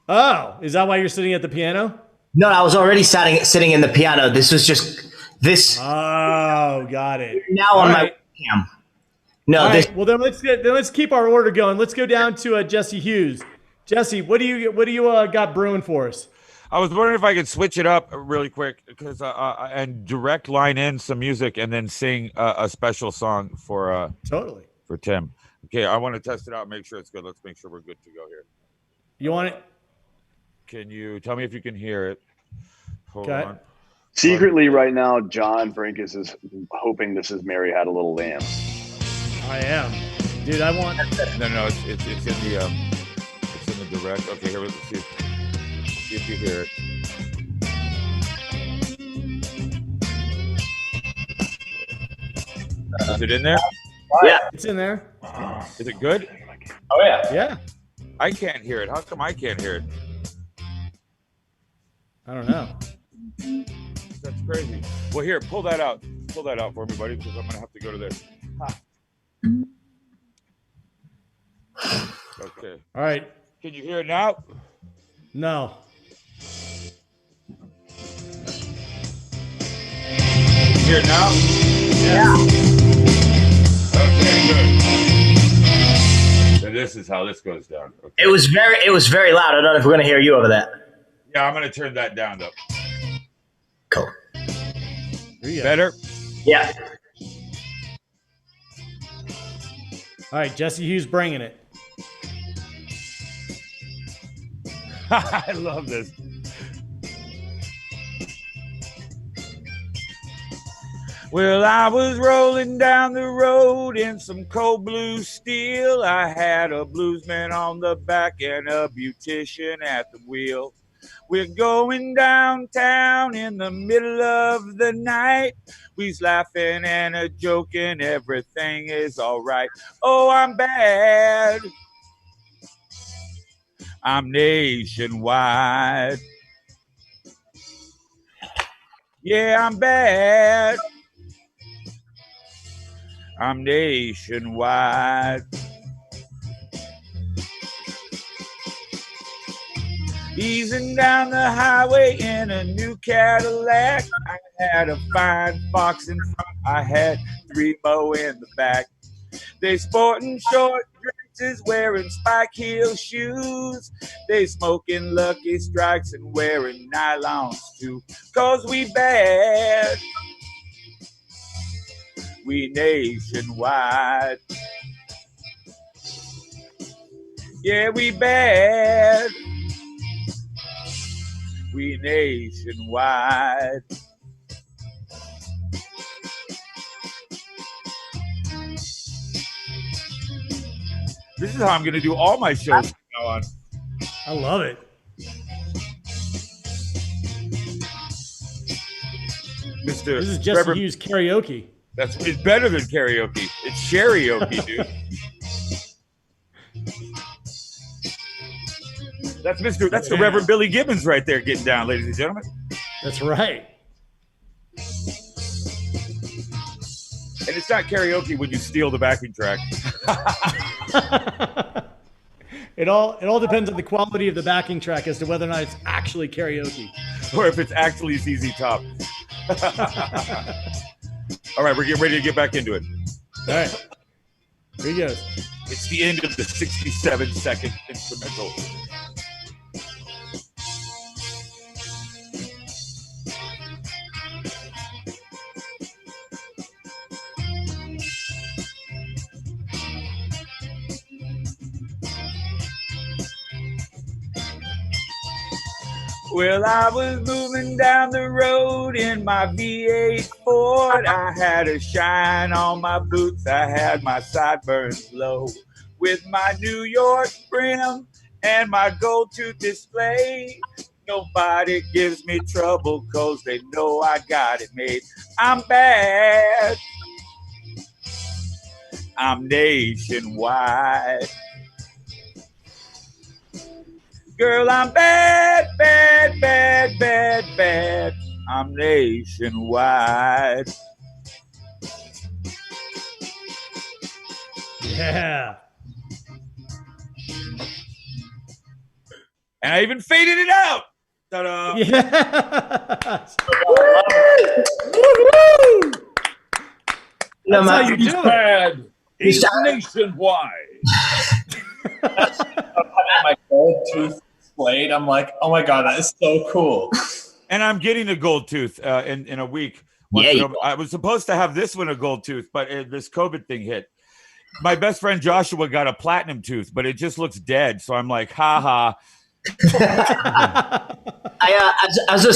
Oh, is that why you're sitting at the piano? No, I was already sitting in the piano. This was just this Oh, got it. now All on right. my webcam. No, All this right. Well, then let's keep our order going. Let's go down to Jesse Hughes. Jesse, what do you got brewing for us? I was wondering if I could switch it up really quick because and direct line in some music and then sing a special song for Totally. for Tim. Okay, I want to test it out, make sure it's good. Let's make sure we're good to go here. You want it? Can you tell me if you can hear it? Hold Okay. on. Secretly, right now, John Brinkus is hoping this is Mary Had a Little Lamb. I am, dude. I want. No, it's in the direct. Okay, here, let's see if you hear it. Is it in there? Yeah, It's in there. Is it good? Oh yeah. Yeah. I can't hear it. How come I can't hear it? I don't know. That's crazy. Well, here, pull that out. Pull that out for me, buddy, because I'm gonna have to go to this. Okay. All right. Can you hear it now? No. Hear it now? Yeah. Okay, good. So this is how this goes down. Okay. it was very loud. I don't know if we're gonna hear you over that. Yeah, I'm gonna turn that down though. Cool. Better? Yeah. All right, Jesse Hughes bringing it. I love this. Well, I was rolling down the road in some cold blue steel. I had a bluesman on the back and a beautician at the wheel. We're going downtown in the middle of the night. We's laughing and a joking, everything is all right. Oh, I'm bad. I'm nationwide. Yeah, I'm bad. I'm nationwide. Easing down the highway in a new Cadillac. I had a fine fox in front. I had 3 Mo in the back. They sporting short dresses, wearing spike heel shoes. They smoking Lucky Strikes and wearing nylons too. 'Cause we bad. We nationwide. Yeah, we bad. We nationwide. This is how I'm going to do all my shows from now on. I love it. Mr. This is Jesse Reverend, Hughes karaoke. it's better than karaoke. It's sherryoke, dude. That's the Reverend Billy Gibbons right there getting down, ladies and gentlemen. That's right. And it's not karaoke when you steal the backing track. It all depends on the quality of the backing track as to whether or not it's actually karaoke. Or if it's actually ZZ Top. All right, we're getting ready to get back into it. All right. Here he goes. It's the end of the 67-second instrumental. Well, I was moving down the road in my V8 Ford. I had a shine on my boots. I had my sideburns low. With my New York brim and my gold tooth display. Nobody gives me trouble 'cause they know I got it made. I'm bad. I'm nationwide. Girl, I'm bad, bad, bad, bad, bad. I'm nationwide. Yeah. And I even faded it out. Ta-da. Yes. No, That's how man. you do it. Bad. He's He's- nationwide. My gold tooth displayed. I'm like, oh my god, that is so cool. And I'm getting a gold tooth in a week. Yeah, I was supposed to have this one a gold tooth, but this COVID thing hit. My best friend Joshua got a platinum tooth, but it just looks dead. So I'm like, ha ha. As a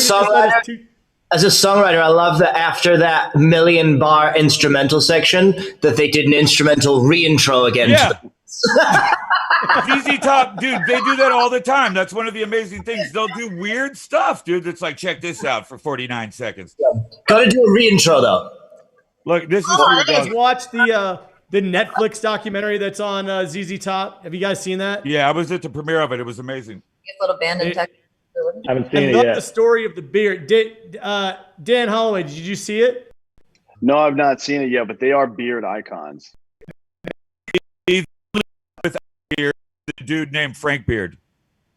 songwriter, I love that after that million-bar instrumental section, that they did an instrumental reintro again. Yeah. ZZ Top, dude, they do that all the time. That's one of the amazing things. They'll do weird stuff, dude. That's like, check this out for 49 seconds. Gotta do a reintro though. Look, this is Oh, for you your guys dog. watch the Netflix documentary that's on ZZ Top? Have you guys seen that? Yeah, I was at the premiere of it. It was amazing. Little band in Texas. I haven't I seen it love yet. the story of the beard. Dan Holloway, did you see it? No, I've not seen it yet, but they are beard icons. The dude named Frank Beard.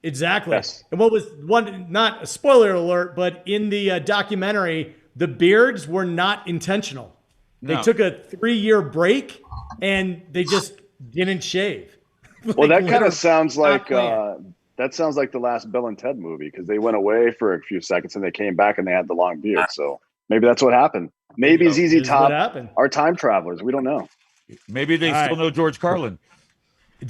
Exactly. Yes. And what was not a spoiler alert, but in the documentary, the beards were not intentional. They No. took a 3-year break and they just didn't shave. Well, that kind literally of sounds like planned. that sounds like the last Bill and Ted movie because they went away for a few seconds and they came back and they had the long beard. So maybe that's what happened. Maybe This ZZ is what Top happened. are time travelers. We don't know. Maybe they All still right. know George Carlin.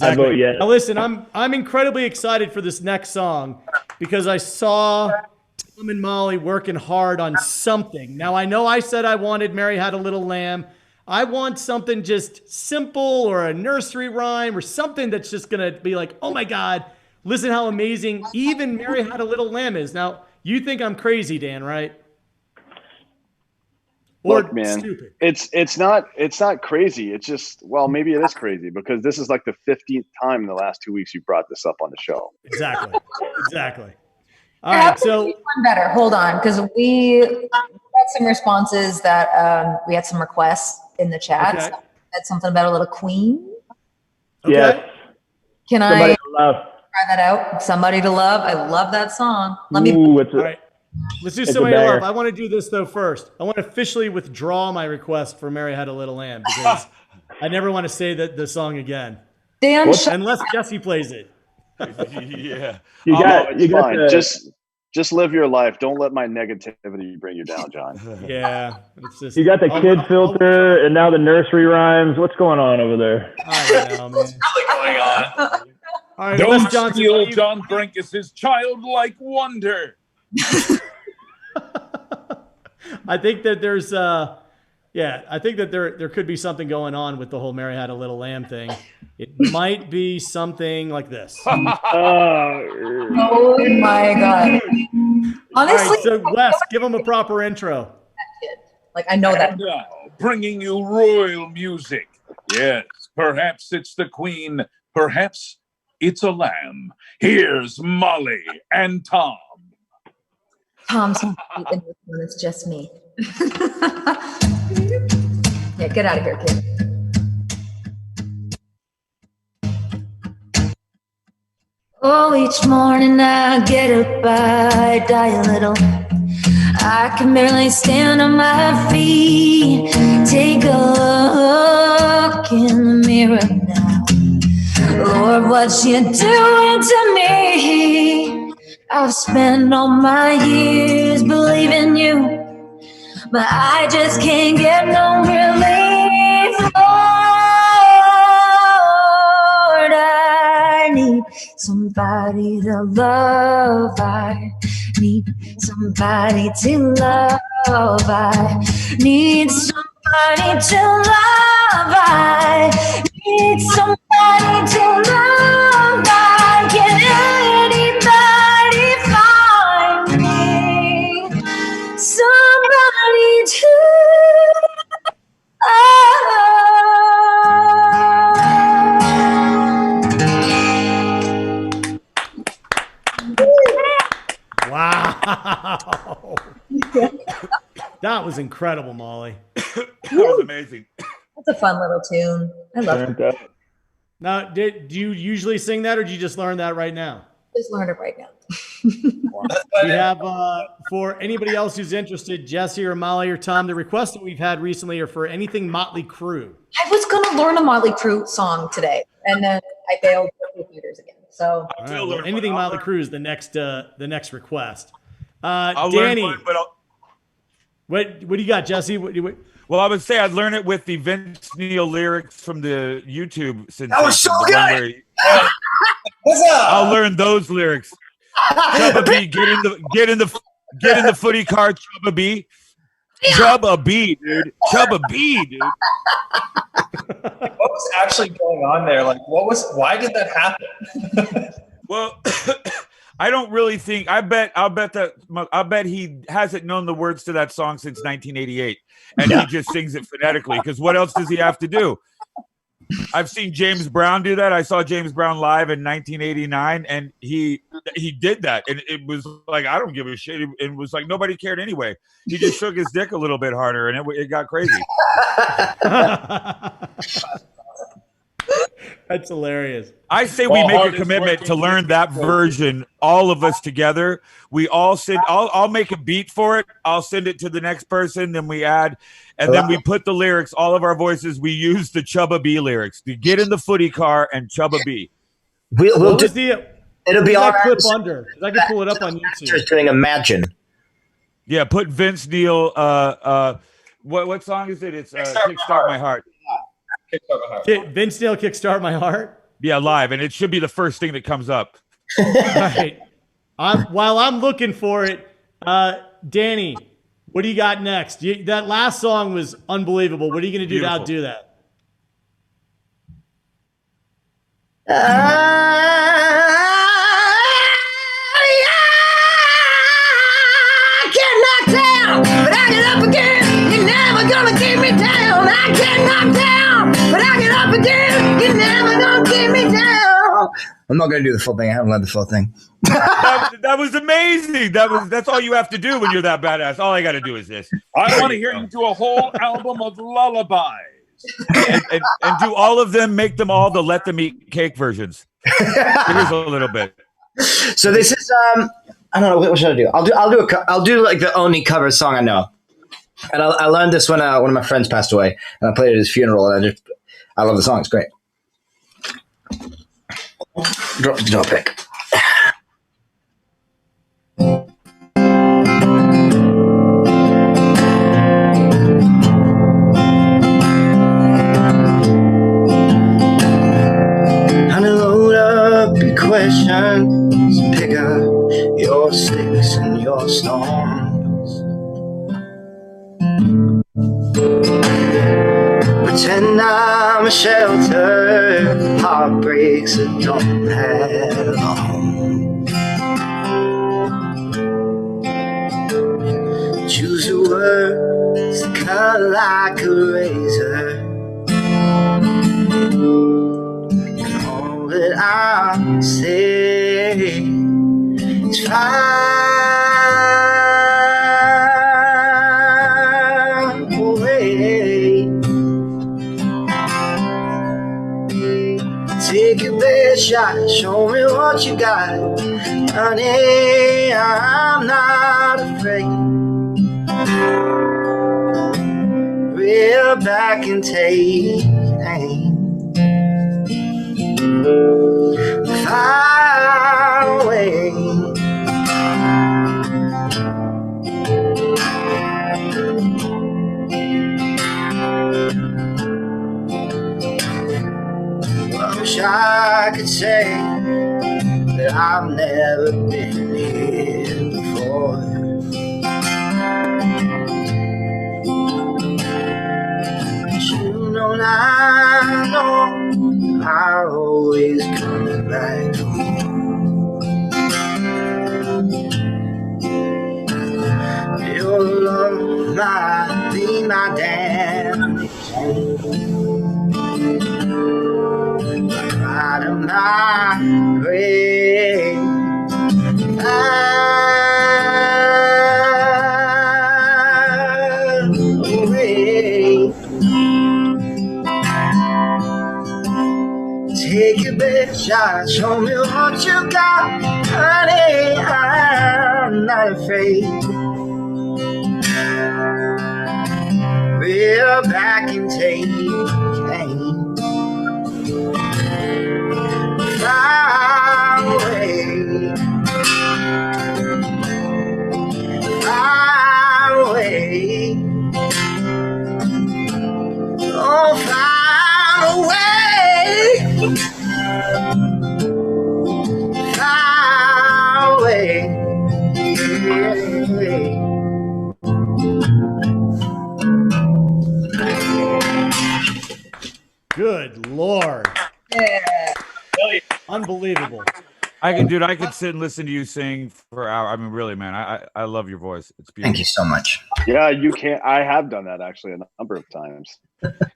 I vote yes. Now listen, I'm incredibly excited for this next song because I saw Tom and Molly working hard on something. Now I know I said I wanted Mary Had a Little Lamb. I want something just simple or a nursery rhyme or something that's just gonna be like, oh my God, listen how amazing even Mary Had a Little Lamb is. Now you think I'm crazy, Dan, right? Or Look, man, stupid. it's not crazy. It's just, well, maybe it is crazy because this is like the 15th time in the last 2 weeks you brought this up on the show. Exactly. Exactly. All How right, can we so make one better. Hold on, because we got some responses that we had some requests in the chat. Okay. Had something about a little queen. okay. Yes. Can Somebody I to love. try that out? Somebody to Love. I love that song. Let me. Ooh, it's a, All right. Let's do It's a Somebody to banger. Love. I want to do this though first. I want to officially withdraw my request for Mary Had a Little Lamb because I never want to say the song again. Dan, Unless Jesse plays it. Yeah. you No, got it's you got fine. the Just live your life. Don't let my negativity bring you down, John. Yeah. It's just, you got the I'll- kid I'll- filter and now the nursery rhymes. What's going on over there? I know, man. Going on. All right, Don't Wes Johnson. steal what do you- John Brinkus's childlike wonder. I think that there's I think that there could be something going on with the whole Mary Had a Little Lamb thing. It might be something like this. oh my God. All Honestly, right, so Wes, give him a proper intro. like I know that. And now, bringing you royal music. Yes, perhaps it's the queen. Perhaps it's a lamb. Here's Molly and Tom. Tom's in this one. It's just me. Yeah, get out of here, kid. Oh, each morning I get up, I die a little. I can barely stand on my feet. Take a look in the mirror now. Lord, what you doing to me? I've spent all my years believing you, but I just can't get no relief. Lord, I need somebody to love. I need somebody to love. I need somebody to love. I need somebody to love. I can anybody find me somebody to Wow. That was incredible, Molly. That was amazing. That's a fun little tune. I love it. Turned up. Now, do you usually sing that or did you just learn that right now? Just learned it right now. We have, for anybody else who's interested, Jesse or Molly or Tom, the requests that we've had recently are for anything Motley Crue. I was gonna learn a Motley Crue song today, and then I failed for computers again. So All right, well, anything Motley Crue is the next request. I'll Danny, learn one, but what do you got, Jesse? well, I would say I'd learn it with the Vince Neil lyrics from the YouTube sensation. That was so the one good! where What's up? I'll learn those lyrics. Chubba B, get in the footy car, Chubba B. Chubba B, dude. Chubba B, dude. What was actually going on there? Like, why did that happen? Well, I don't really think. I'll bet he hasn't known the words to that song since 1988, and he just sings it phonetically. Because what else does he have to do? I've seen James Brown do that. I saw James Brown live in 1989, and he did that, and it was like, I don't give a shit. It was like nobody cared anyway. He just shook his dick a little bit harder, and it got crazy. That's hilarious. I say we make a commitment to learn that version, all of us together. We all send. I'll make a beat for it. I'll send it to the next person. Then we add, and then we put the lyrics. All of our voices. We use the Chubba B lyrics to get in the footy car and Chubba B. It'll be on clip under. I can pull it up on YouTube. Just doing Imagine. Yeah, put Vince Neil. What song is it? It's Kickstart My Heart. Vince Neil, Kickstart My Heart. Yeah, live, and it should be the first thing that comes up. All right. While I'm looking for it, Danny, what do you got next? That last song was unbelievable. What are you going to do to outdo that? I get knocked down, but I get up again. You're never gonna keep me down. I get knocked down, but I get up again. You're never gonna keep me down. I'm not going to do the full thing. I haven't learned the full thing. that was amazing. That's all you have to do when you're that badass. All I got to do is this. I want to hear you do a whole album of lullabies. and do all of them, make them all the Let Them Eat Cake versions. Here's a little bit. So this is I don't know, what should I do? I'll do like the only cover song I know. And I learned this when one of my friends passed away, and I played it at his funeral, and I love the song. It's great. Drop pick. Unload up your questions, pick up your sticks and your storms. Pretend I'm a shelter, heartbreaks that don't have a home. Choose your words that cut like a razor. All that I'll say is far away. Take your best shot, show me what you got. Honey, I'm not afraid. Reel back and take aim. Far away. I wish I could say that I've never been here before. But you know, I know I always come back home. Your love might be my damnation. Right of my grave, away. Take your best shot, show me what you got, honey. I'm not afraid. Reel back and take aim. Far away, far away, oh, far away, far away. Unbelievable. I could sit and listen to you sing for hours. I mean, really, man, I love your voice. It's beautiful. Thank you so much. Yeah, you can't. I have done that actually a number of times.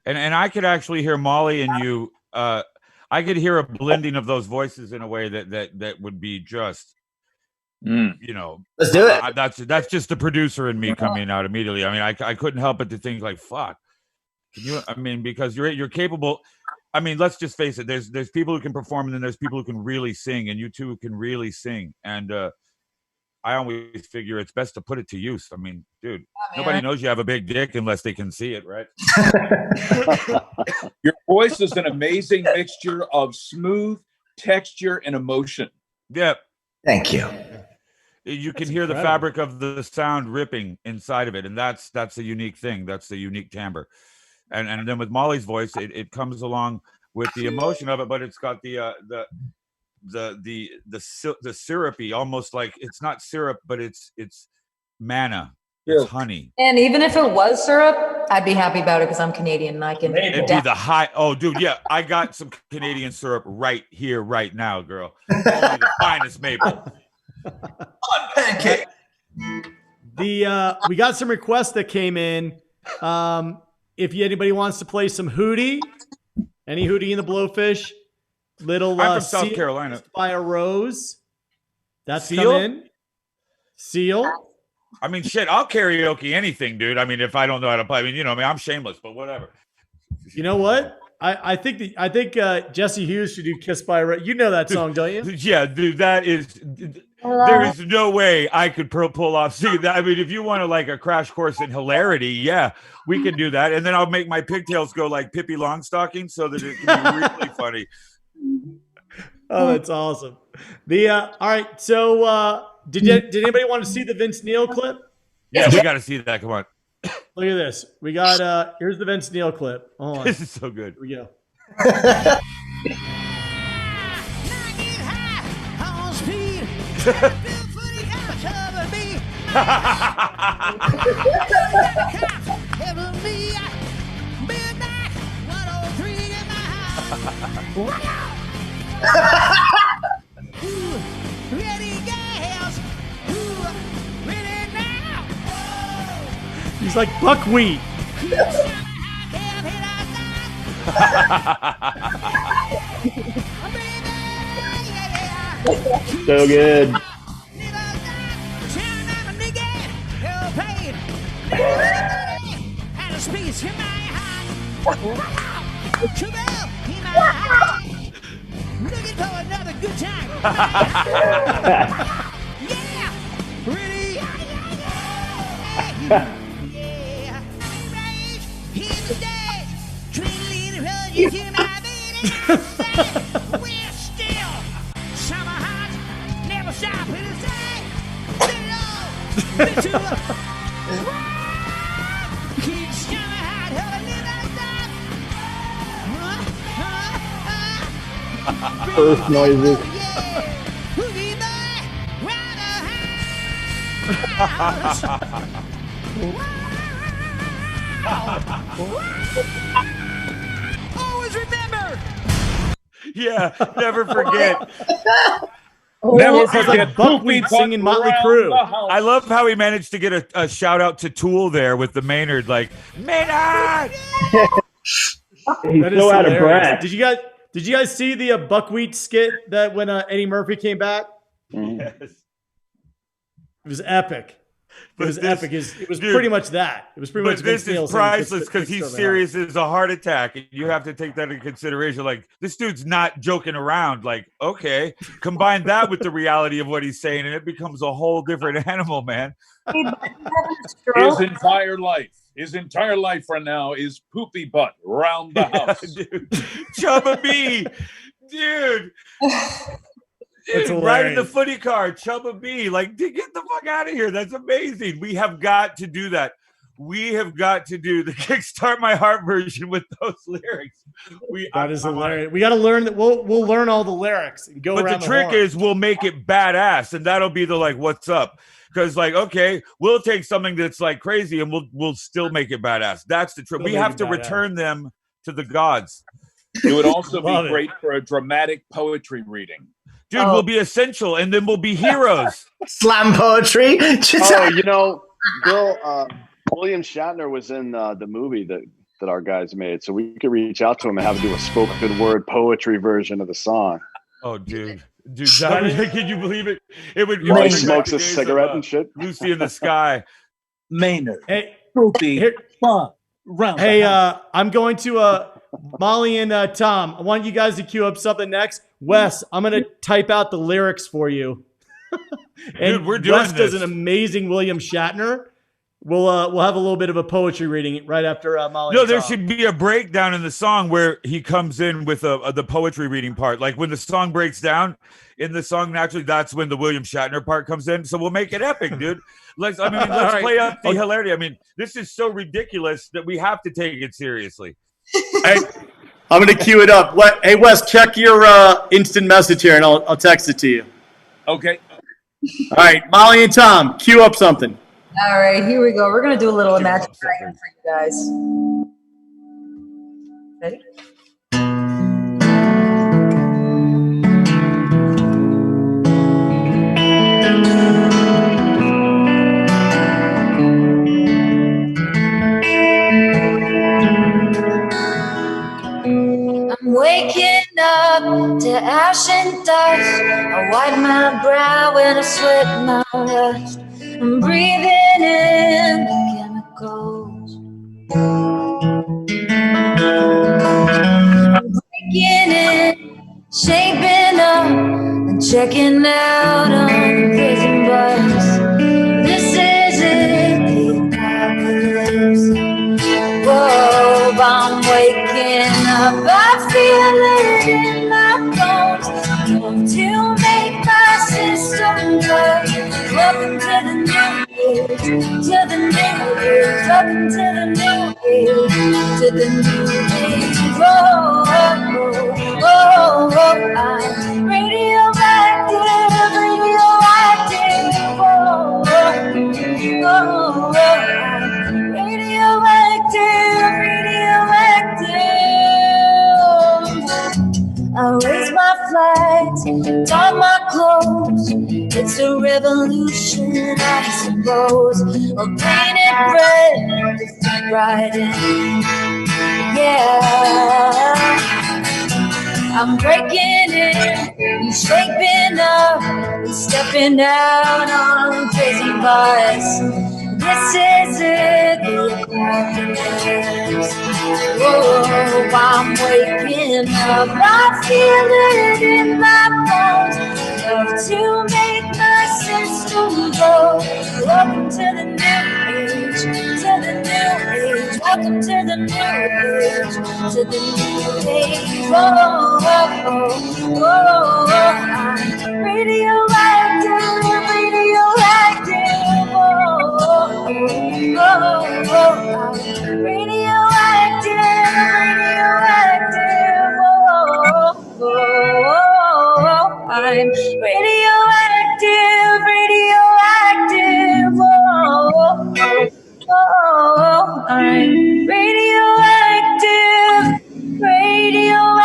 And I could actually hear Molly and you. I could hear a blending of those voices in a way that would be just, you know. Let's do it. That's just the producer in me coming out immediately. I mean, I couldn't help but to think like, fuck. Can you? I mean, because you're capable. I mean, let's just face it. There's people who can perform, and then there's people who can really sing, and you two can really sing. And I always figure it's best to put it to use. I mean, dude, nobody knows you have a big dick unless they can see it, right? Your voice is an amazing mixture of smooth texture and emotion. Yeah. Thank you. You can hear the fabric of the sound ripping inside of it, and that's a unique thing. That's the unique timbre. And then with Molly's voice, it comes along with the emotion of it, but it's got the syrupy, almost like it's not syrup, but it's manna. It's honey. And even if it was syrup, I'd be happy about it because I'm Canadian and I can. It'd be the high. Oh, dude, yeah, I got some Canadian syrup right here, right now, girl. Only the finest maple. On pancake. We got some requests that came in. If anybody wants to play some Hootie, any Hootie in the Blowfish, little I'm from South Seal Carolina. by a Rose. That's Seal? come in. Seal. I mean, shit, I'll karaoke anything, dude. I mean, if I don't know how to play, I mean, you know, I'm shameless, but whatever. You know what? I think Jesse Hughes should do "Kiss by a Rose." You know that song, don't you? Yeah, dude, that is. There is no way I could pull off singing that. I mean, if you want to like a crash course in hilarity, yeah, we can do that. And then I'll make my pigtails go like Pippi Longstocking so that it can be really funny. Oh, that's awesome. All right. So, did anybody want to see the Vince Neil clip? Yeah, we got to see that. Come on. Look at this. We got here's the Vince Neil clip. Hold on. This is so good. Here we go. He's like buckwheat. So good. Looking for another good time. Yeah, really. Yeah, rage in the day. Twiddly the road, you hear my baby. We're still summer hot, never stop in the day. Little, keep summer hot, never stop. Earth noises. Always remember. Yeah, never forget. Never forget buckwheat singing Motley Crue. I love how he managed to get a shout out to Tool there with the Maynard, like Maynard. He's so out of breath. Did you guys see the buckwheat skit that when Eddie Murphy came back? Yes. It was epic. It was epic. It was dude, pretty much that. It was pretty much. This Vince is priceless because he's serious as a heart attack, and you have to take that into consideration. Like, this dude's not joking around. Like, okay, combine that with the reality of what he's saying, and it becomes a whole different animal, man. His entire life right now is poopy butt round the house. Dude. Chubba B, dude. Dude, right in the footy car, Chubba B. Like, get the fuck out of here. That's amazing. We have got to do that. We have got to do the Kickstart My Heart version with those lyrics. That is hilarious. We got to learn that. We'll learn all the lyrics and go. But around the trick is we'll make it badass, and that'll be the like, what's up? Because like, okay, we'll take something that's like crazy, and we'll still make it badass. That's the trick. We have to return them to the gods. It would also be Love it. great for a dramatic poetry reading. Dude, we'll be essential, and then we'll be heroes. Slam poetry. Just Oh, you know, Bill, William Shatner was in the movie that our guys made, so we could reach out to him and have him do a spoken word poetry version of the song. Oh, dude, can you believe it? It would. While he bring back smokes the a days cigarette of, and shit. Lucy in the Sky. Maynard. Hey, Groupie. here- Fun. Round. Hey, I'm going to Molly and Tom. I want you guys to queue up something next. Wes, I'm going to type out the lyrics for you. And Dude, we're doing Wes does this. an amazing William Shatner. We'll have a little bit of a poetry reading right after Molly. No, and there Tom. should be a breakdown in the song where he comes in with the poetry reading part. Like when the song breaks down in the song, naturally, that's when the William Shatner part comes in. So we'll make it epic, dude. Let's right. play up the hilarity. I mean, this is so ridiculous that we have to take it seriously. Hey, I'm going to queue it up. Hey, Wes, check your instant message here, and I'll text it to you. Okay. All right, Molly and Tom, queue up something. All right, here we go. We're going to do a little Imagine Dragon for you guys. Ready? I'm waking up to ash and dust. I wipe my brow and I sweat my rust. I'm breathing in the chemicals. I'm breaking in, shaping up, and checking out on the prison bus. This is it, the apocalypse. Whoa, I'm waking up, I feel it in my bones. Love to make my system work. Welcome to the new age, to the new age. Welcome to the new age, to the new age. Whoa, whoa, whoa, whoa, I'm radioactive, radioactive. Whoa, whoa, whoa, I'm radioactive, radioactive. I raise my flags, don my clothes. It's a revolution, I suppose. I'll paint it red to fit right in. Yeah. I'm breaking in, you shaping up, and stepping out on a crazy bus. This is it, the apocalypse. Whoa, I'm waking up, I feel it in my bones. Love to make my system go. Welcome to the new age, to the new age. Welcome to the new age, to the new age. Whoa, whoa, whoa, I'm radioactive, radioactive. Whoa, I'm radioactive, radioactive. I'm radioactive, radioactive. I'm radioactive, radioactive.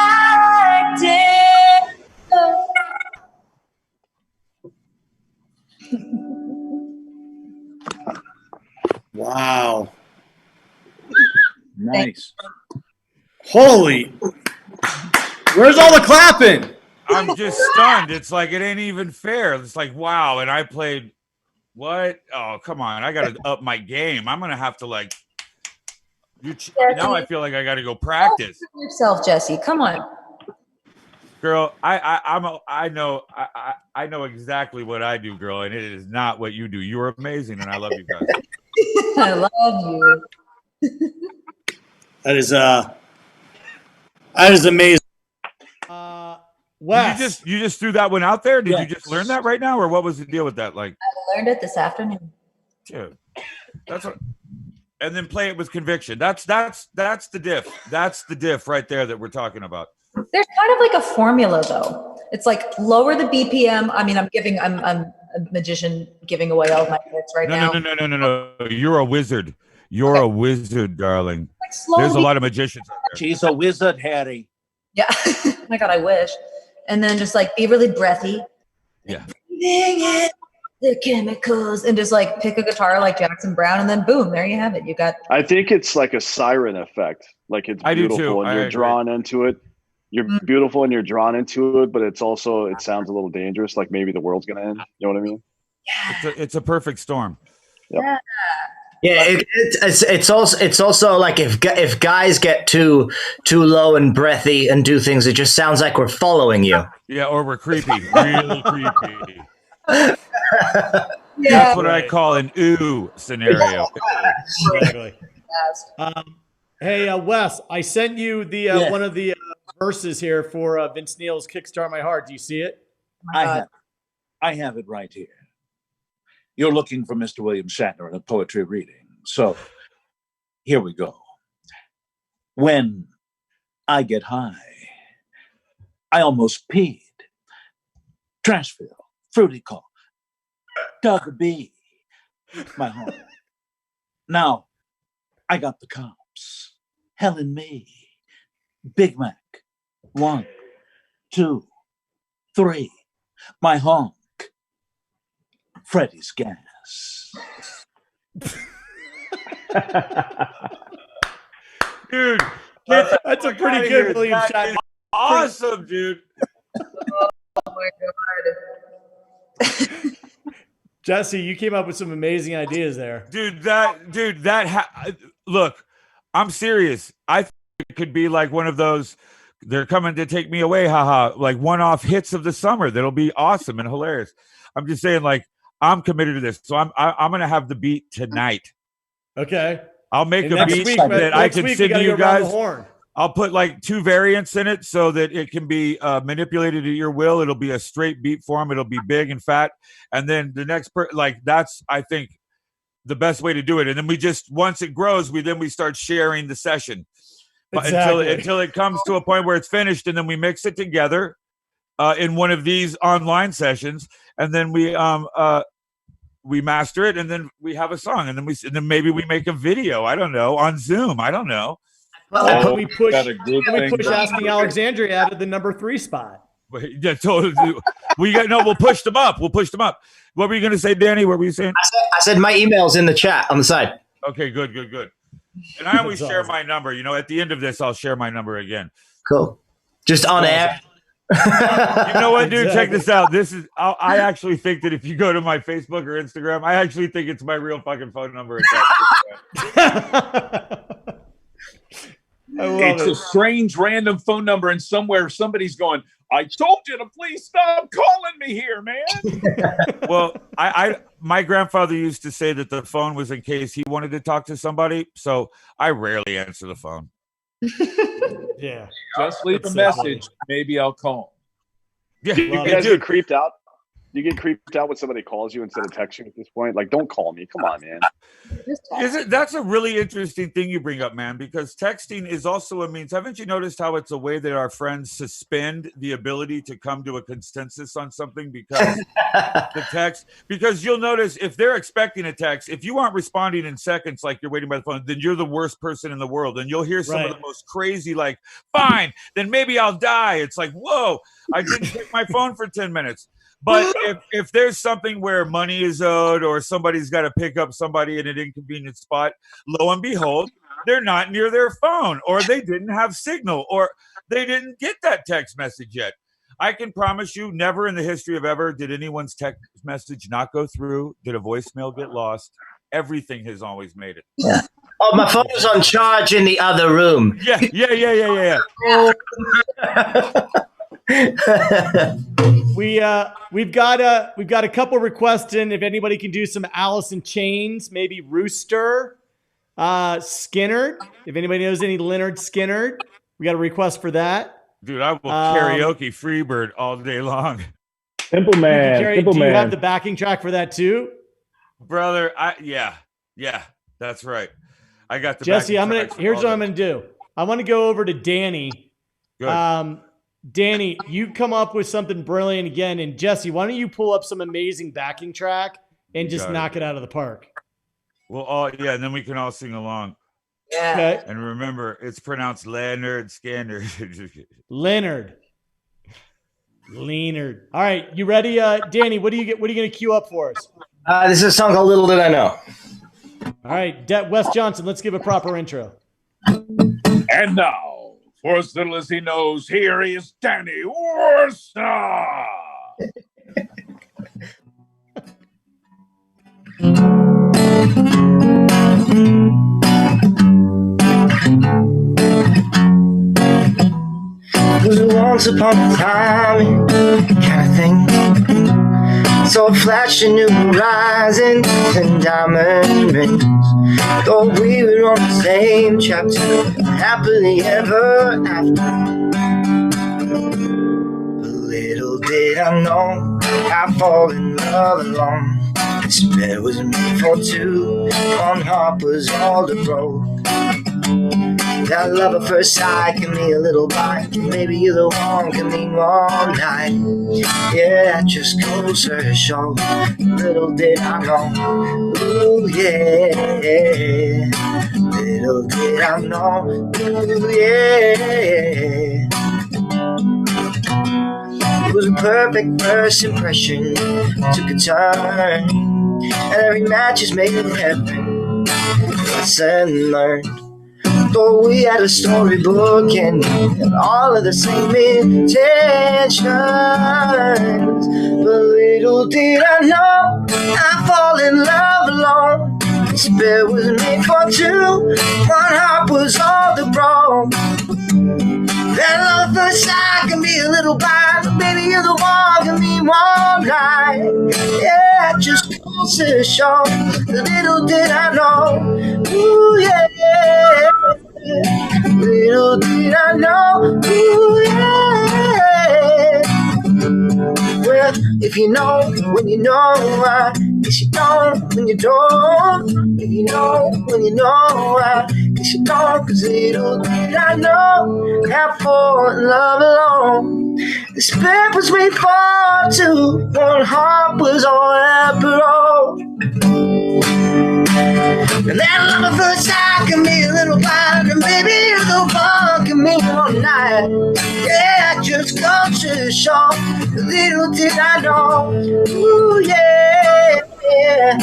Wow. Nice. Holy. Where's all the clapping? I'm just stunned. It's like it ain't even fair. It's like, wow. And I played what? Oh, come on. I got to up my game. I'm going to have to like, now I feel like I got to go practice. Yourself, Jesse. Come on. Girl, I know exactly what I do, girl, and it is not what you do. You're amazing, and I love you guys. I love you. That is amazing. Wes. You just threw that one out there? Did Yes. you just learn that right now, or what was the deal with that? Like, I learned it this afternoon. dude, that's what. And then play it with conviction. That's the diff. That's the diff right there that we're talking about. There's kind of like a formula though. It's like lower the BPM. I mean, I'm a magician giving away all of my tricks right now. No. You're a wizard. You're a wizard, darling. Like slow There's a lot of magicians out there. She's a wizard, Harry. Yeah. Oh my God, I wish. And then just like be really breathy. Yeah. Breathing in the chemicals, and just like pick a guitar like Jackson Brown, and then boom, there you have it. You got. I think it's like a siren effect. Like it's I do beautiful too. and I you're agree. drawn into it. You're beautiful and you're drawn into it, but it sounds a little dangerous. Like maybe the world's gonna end. You know what I mean? It's a perfect storm. Yep. Yeah, it's also like if guys get too low and breathy and do things, it just sounds like we're following you. Yeah, or we're creepy, really creepy. Yeah. That's what I call an ooh scenario. Exactly. Hey, Wes, I sent you the one of the verses here for Vince Neil's "Kickstart My Heart." Do you see it? I have it right here. You're looking for Mr. William Shatner in a poetry reading. So here we go. When I get high, I almost peed. Trashville, Fruity Call, Doug B, my home. Now I got the cops. Hell in me. Big Mac. 1, 2, 3. My honk. Freddy's gas. Dude, that's a pretty good William Shatner. Awesome, dude. Oh my God. Jesse, you came up with some amazing ideas there. Look, I'm serious. I think it could be like one of those, they're coming to take me away, haha, like one-off hits of the summer that'll be awesome and hilarious. I'm just saying, like, I'm committed to this. So I'm gonna have the beat tonight. Okay. I'll make a beat that I can sing to you guys. I'll put like 2 variants in it so that it can be manipulated at your will. It'll be a straight beat form. It'll be big and fat. And then the next that's, I think, the best way to do it. And then once it grows, we start sharing the session. Exactly. Until it comes to a point where it's finished, and then we mix it together in one of these online sessions, and then we master it, and then we have a song, and then maybe we make a video. I don't know, on Zoom. I don't know. Can we push Asking Alexandria out of the number 3 spot? Yeah, totally. We'll push them up. We'll push them up. What were you going to say, Danny? What were you saying? I said my email's in the chat on the side. Okay, good. And I always share my number. At the end of this, I'll share my number again. Cool. Just on air. You know what, dude? Check this out. I actually think that if you go to my Facebook or Instagram, I actually think it's my real fucking phone number. It's a strange random phone number, and somewhere somebody's going, I told you to please stop calling me here, man. Well, my grandfather used to say that the phone was in case he wanted to talk to somebody, so I rarely answer the phone. Yeah. Just leave a message. Maybe I'll call. Yeah. Do you guys get creeped out? Do you get creeped out when somebody calls you instead of texting at this point? Like, don't call me. Come on, man. That's a really interesting thing you bring up, man, because texting is also a means. Haven't you noticed how it's a way that our friends suspend the ability to come to a consensus on something because the text? Because you'll notice if they're expecting a text, if you aren't responding in seconds like you're waiting by the phone, then you're the worst person in the world. And you'll hear some of the most crazy, like, fine, then maybe I'll die. It's like, whoa, I didn't take my phone for 10 minutes. But if there's something where money is owed or somebody's got to pick up somebody in an inconvenient spot, lo and behold, they're not near their phone, or they didn't have signal, or they didn't get that text message yet. I can promise you, never in the history of ever did anyone's text message not go through. Did a voicemail get lost? Everything has always made it. Yeah. Oh, my phone is on charge in the other room. Yeah. We've got a couple requests in. If anybody can do some Alice in Chains, maybe Rooster, Skinner. If anybody knows any Leonard Skinner, we got a request for that. Dude, I will karaoke Freebird all day long. Simple Man. Do you have the backing track for that too, brother? Yeah, that's right. I got the Jesse. Here's what I'm gonna do. I want to go over to Danny. Good. Danny, you come up with something brilliant again. And Jesse, why don't you pull up some amazing backing track and just knock it out of the park? Well, and then we can all sing along. Yeah. Okay. And remember, it's pronounced Leonard Skinner. Leonard. All right, you ready, Danny? What are you going to queue up for us? This is a song called Little Did I Know. All right, Wes Johnson, let's give a proper intro. And now, for as little as he knows, here is Danny Warsaw. It was once upon a time kind of thing. Saw a flash of new horizons and diamond rings. Thought we were on the same chapter, happily ever after. But little did I know I'd fall in love alone. This bed was made for two, one heart was all the broke. That love at first sight can be a little bite. Maybe you're the one can mean all night. Yeah, that just goes to show. Little did I know. Ooh, yeah. Little did I know. Ooh, yeah. It was a perfect first impression. Took a turn. And every match is made in heaven. Lesson learned. Thought we had a storybook and all of the same intentions. But little did I know I'd fall in love alone. This bed was made for two, one heart was all the broke. That love first sight can be a little blind, but baby you're the one can be one night. Yeah, just goes to show. Little did I know. Ooh yeah. Little did I know, ooh yeah. Well, if you know when you know, I guess you don't when you don't. If you know when you know, I guess you don't. Cause little did I know, I fall in love alone. This bed was made for two, one heart was all I broke. And that love at first sight can be a little blind, and maybe you're the one can mean all night. Yeah, just go to show. Little did I know. Ooh yeah, yeah.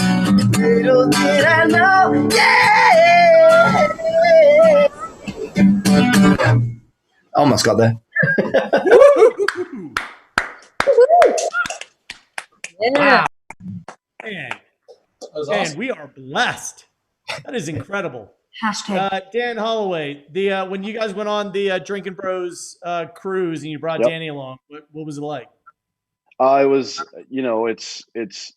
Little did I know. Yeah. Almost got there. Yeah. Man, That was man, awesome. we are blessed. That is incredible. Hashtag. Dan Holloway, when you guys went on the Drinking Bros cruise and you brought Yep. Danny along, what was it like? It was, it's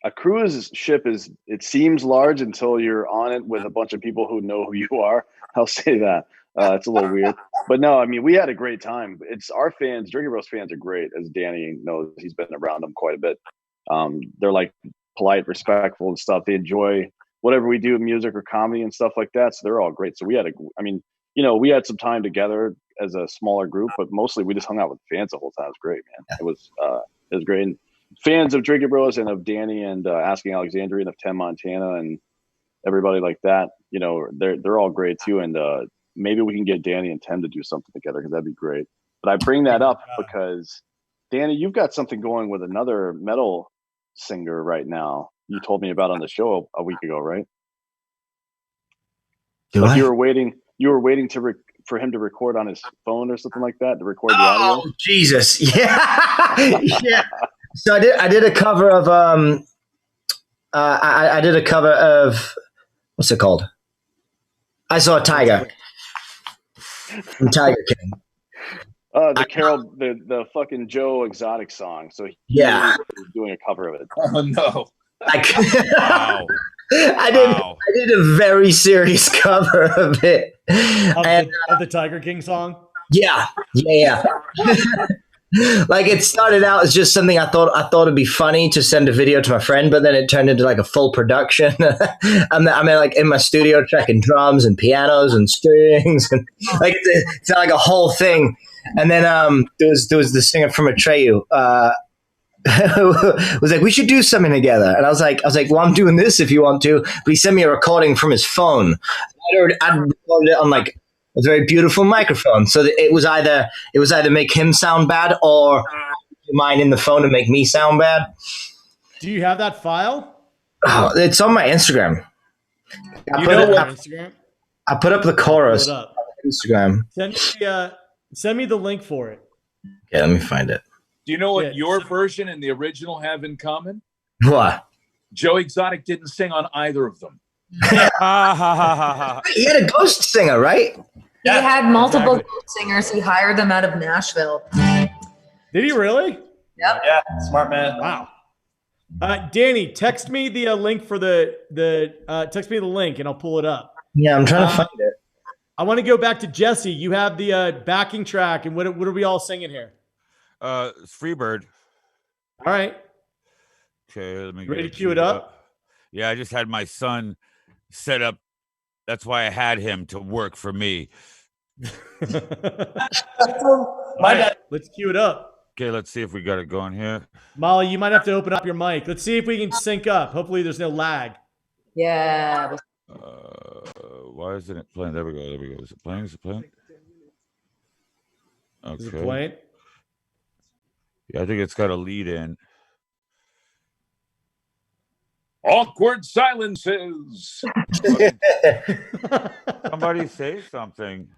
a cruise ship it seems large until you're on it with a bunch of people who know who you are. I'll say that. It's a little weird, but no, I mean, we had a great time. It's our fans, Drinking Bros fans are great, as Danny knows. He's been around them quite a bit. They're like polite, respectful and stuff. They enjoy whatever we do, music or comedy and stuff like that. So they're all great. So we had some time together as a smaller group, but mostly we just hung out with fans the whole time. It was great, man. It was great. And fans of Drinking Bros and of Danny and Asking Alexandria and of 10 Montana and everybody like that, they're all great too. And maybe we can get Danny and Tim to do something together because that'd be great. But I bring that up because Danny, you've got something going with another metal singer right now. You told me about on the show a week ago, right? You were waiting for him to record on his phone or something like that to record the audio. Oh Jesus! Yeah, yeah. So I did a cover of I did a cover of what's it called? I Saw a Tiger from Tiger King. The fucking Joe Exotic song. So he was doing a cover of it. Oh no! Wow. I did a very serious cover of it. Of the Tiger King song? Yeah. Like it started out as just something I thought it'd be funny to send a video to my friend, but then it turned into like a full production. I'm like in my studio tracking drums and pianos and strings and like it's like a whole thing. And then there was the singer from Atreyu was like, we should do something together. And I was like, well, I'm doing this if you want to. But he sent me a recording from his phone. I'd recorded it on like a very beautiful microphone. So that it was either make him sound bad or mine in the phone and make me sound bad. Do you have that file? Oh, it's on my Instagram. Instagram? I put up the chorus Pull it up. on Instagram. Send me the link for it. Okay, let me find it. Do you know what your version and the original have in common? What? Joe Exotic didn't sing on either of them. He had a ghost singer, right? He had multiple singers. He hired them out of Nashville. Did he really? Yep. Yeah, smart man. Wow. Danny, text me the link for text me the link and I'll pull it up. Yeah, I'm trying to find it. I want to go back to Jesse. You have the backing track, and what are we all singing here? It's Freebird. All right. Okay, let me ready to cue it up. Yeah, I just had my son set up. That's why I had him to work for me. Let's cue it up. Okay, let's see if we got it going here. Molly, you might have to open up your mic. Let's see if we can sync up. Hopefully there's no lag. Yeah. Why isn't it playing? There we go. Is it playing? Okay. Is it playing? Yeah, I think it's got a lead in. Awkward silences. Somebody say something.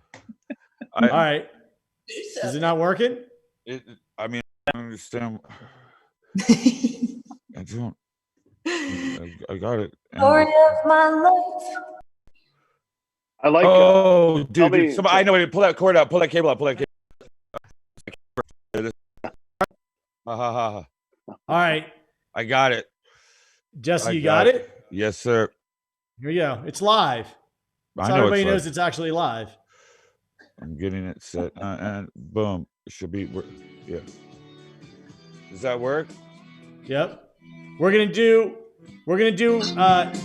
All right. Is it not working? I mean, I don't understand. I don't. I got it. Story of my life. I like. Oh, dude! I know. Pull that cord out. Pull that cable out. Pull that cable. All right. I got it. Jesse, you got it? Yes, sir. Here we go. It's live. So everybody knows it's actually live. I'm getting it set, and boom, it should be. Yeah. Does that work? Yep. We're gonna do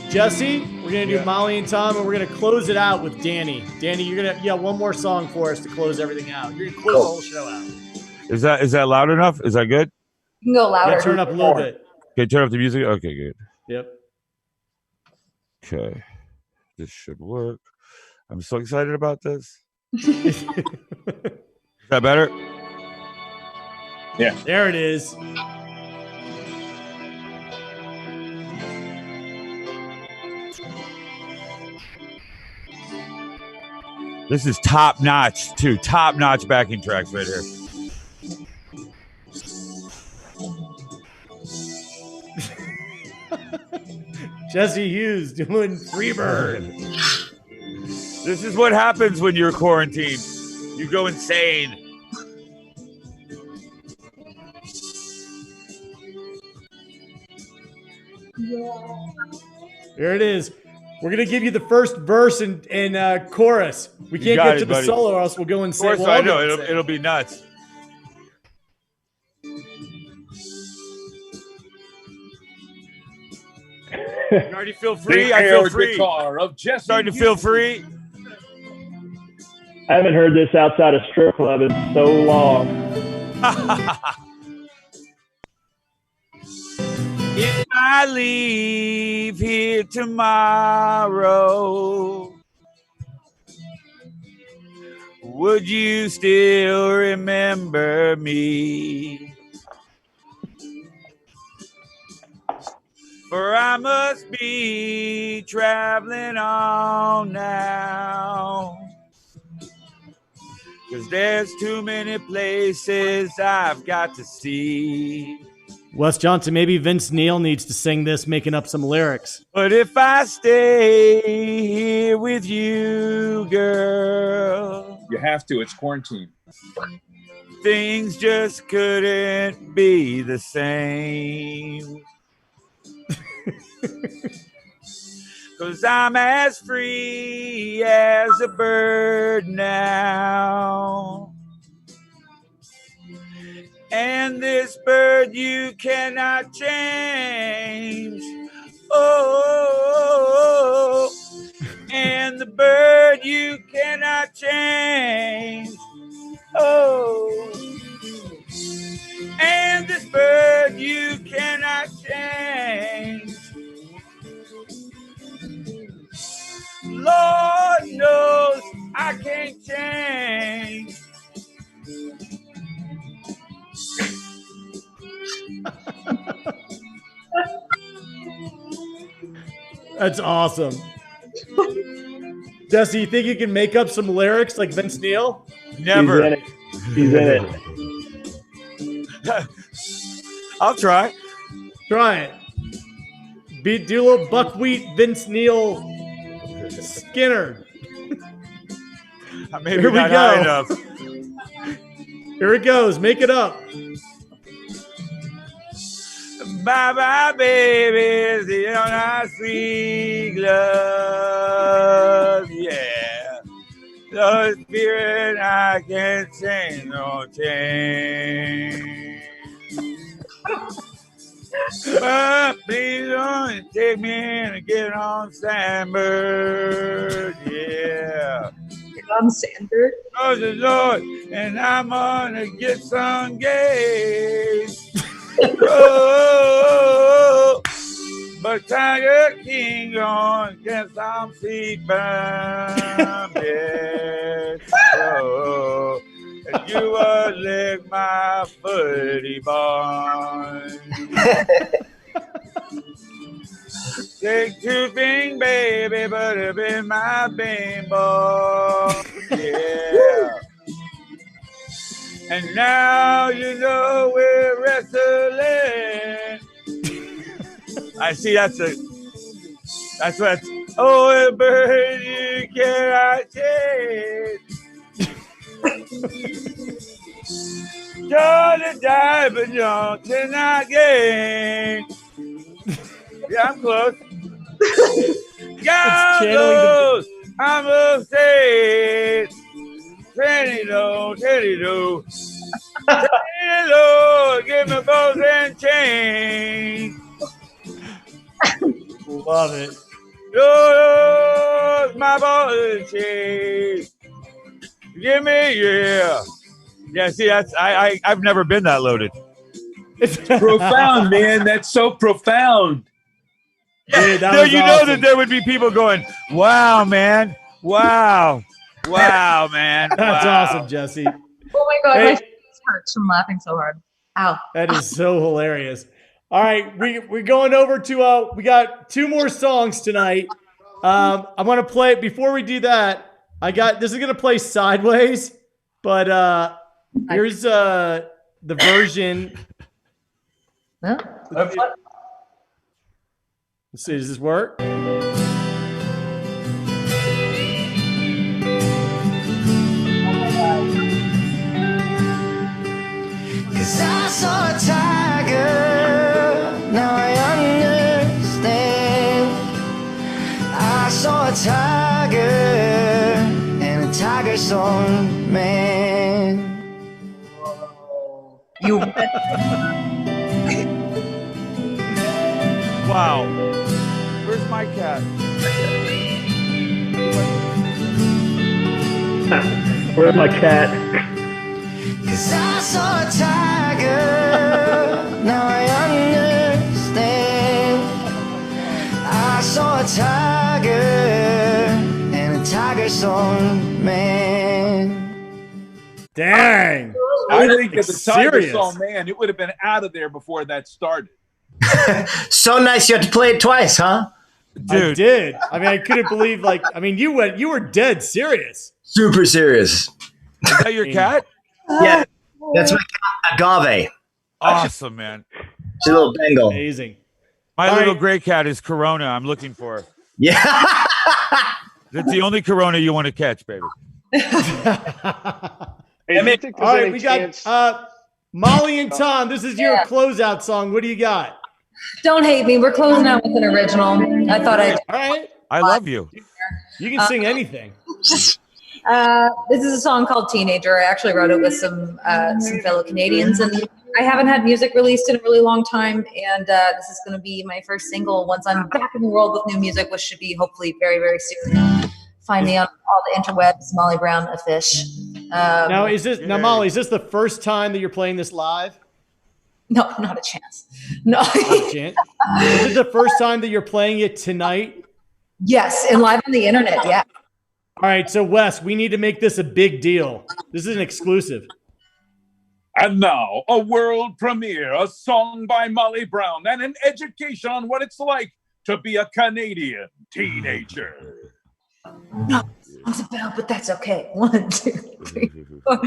Jesse. We're gonna do Molly and Tom, and we're gonna close it out with Danny. Danny, you're gonna one more song for us to close everything out. You're gonna close the whole show out. Is that loud enough? Is that good? You can go louder. Yeah, turn it up a little bit. Okay, turn up the music. Okay, good. Yep. Okay, this should work. I'm so excited about this. Is that better? Yeah. There it is. This is top notch, too. Top notch backing tracks right here. Jesse Hughes doing Freebird. This is what happens when you're quarantined. You go insane. There it is. We're gonna give you the first verse and chorus. We can't get to the solo, or else we'll go insane. Of course, I know it'll be nuts. You already feel free. I feel free. Of Jesse Starting to feel free. I haven't heard this outside a strip club in so long. If I leave here tomorrow, would you still remember me? For I must be traveling on now, 'cause there's too many places I've got to see. Wes Johnson, maybe Vince Neil needs to sing this, making up some lyrics. But if I stay here with you, girl, You have to. It's quarantine. things just couldn't be the same. 'Cause I'm as free as a bird now. And this bird you cannot change. Oh, and the bird you cannot change. Oh, and this bird you cannot change. Lord knows That's awesome. Jesse, you think you can make up some lyrics like Vince Neil? Never. He's in it. I'll try. Try it. Do a little buckwheat Vince Neil Skinner. Maybe Here we not go. high enough. Here it goes. Make it up. Bye bye, baby. See you on our sweet love. Yeah. The spirit I can't change, no change. But please don't take me in and get on Sandbird. Yeah. Get on Sandbird? Oh, the Lord, and I'm gonna get some gays. Oh, but Tiger King on get some seat bound. Yes. Oh, and you would lick my footy bone. Take two things, baby, but it be my bimbo. Yeah. And now you know we're wrestling. I see that's what. Oh, a bird you cannot change. Johnny died, but you cannot gain. Yeah, I'm close. God knows I'm upset. Teddy-do, Teddy-do. Teddy-do, give me balls and chains. Love it. Lord, my balls and chains. Give me, yeah. Yeah, see, I've never been that loaded. It's profound, man. That's so profound. Dude, that No, was you awesome. know that there would be people going, wow, man. Wow. Wow, man. That's wow. awesome, Jesse. Oh my God, Hey. my face hurts from laughing so hard. Ow. That is so hilarious. All right, we're going over to we got two more songs tonight. I want to play before we do that. This is gonna play sideways, but here's the version. Huh? Let's see, does this work? Cause I saw a tiger, now I understand. I saw a tiger and a tiger saw a man. You. Wow. Where's my cat? Where's my cat? Cause I saw a tiger, now I understand. I saw a tiger and a tiger saw a man. Dang. I think if the tiger serious. saw man, it would have been out of there before that started. So nice you had to play it twice, huh? I did. I mean, I couldn't believe, you were dead serious. Super serious. Is that your cat? Yeah, that's my cat, Agave. Awesome, man. She's a little Bengal. Amazing. My All little right. gray cat is Corona. I'm looking for her. Yeah. That's the only Corona you want to catch, baby. Hey, do you think All there's right, any we chance? got Molly and Tom. This is your closeout song. What do you got? Don't hate me. We're closing out with an original. I thought I'd. All right. I love you. You can sing anything. This is a song called Teenager. I actually wrote it with some fellow Canadians, and I haven't had music released in a really long time. And this is going to be my first single once I'm back in the world with new music, which should be hopefully very, very soon. Find me on all the interwebs, Molly Brown, a fish. Now, Molly, is this the first time that you're playing this live? No, not a chance. No. Not a chance. Is it the first time that you're playing it tonight? Yes, and live on the internet. Yeah. All right, so Wes, we need to make this a big deal. This is an exclusive. And now, a world premiere, a song by Molly Brown, and an education on what it's like to be a Canadian teenager. No, it's about, but that's okay. 1, 2, 3, 4.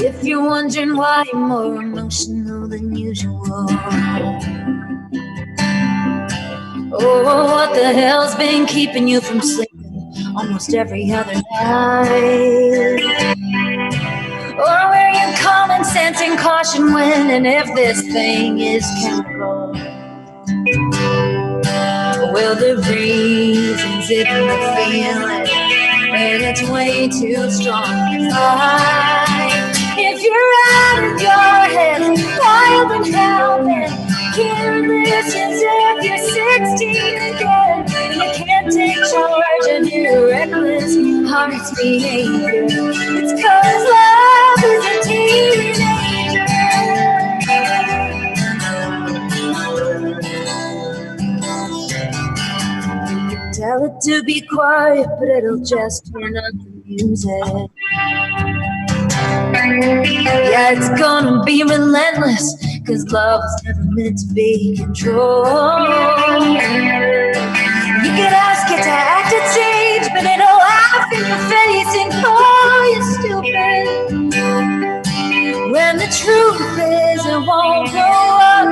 If you're wondering why I'm more emotional than usual, oh, what the hell's been keeping you from sleeping almost every other night? Or where you common sense and caution when and if this thing is chemical? Well, the reasons if you feel it, and it's way too strong to fight. If you're out of your head, wild and hell-bent, careless as if you're 16 again, and you can't take charge of your reckless heart's behavior. It's 'cause love is a teenager. Tell it to be quiet, but it'll just turn up the music. Yeah, it's gonna be relentless, 'cause love is never meant to be controlled. You could ask it to act its age, but it'll laugh in your face and call you stupid. When the truth is it won't grow up,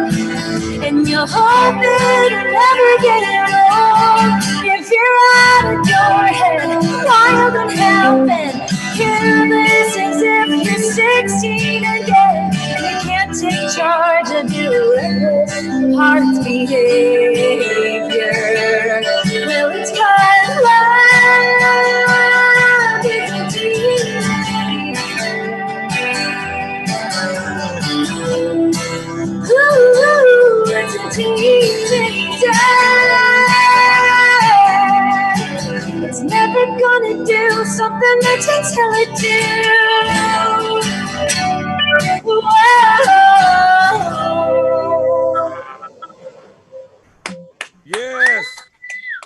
and you hope it'll never get it wrong. If you're out of your head, wild and hell-bent, careless as if you're 16 again, and you can't take charge of your reckless heart's behavior. Well, it's 'cause love is a ooh, it's a teenager. It's never gonna do something that you tell it to. Whoa. Yes.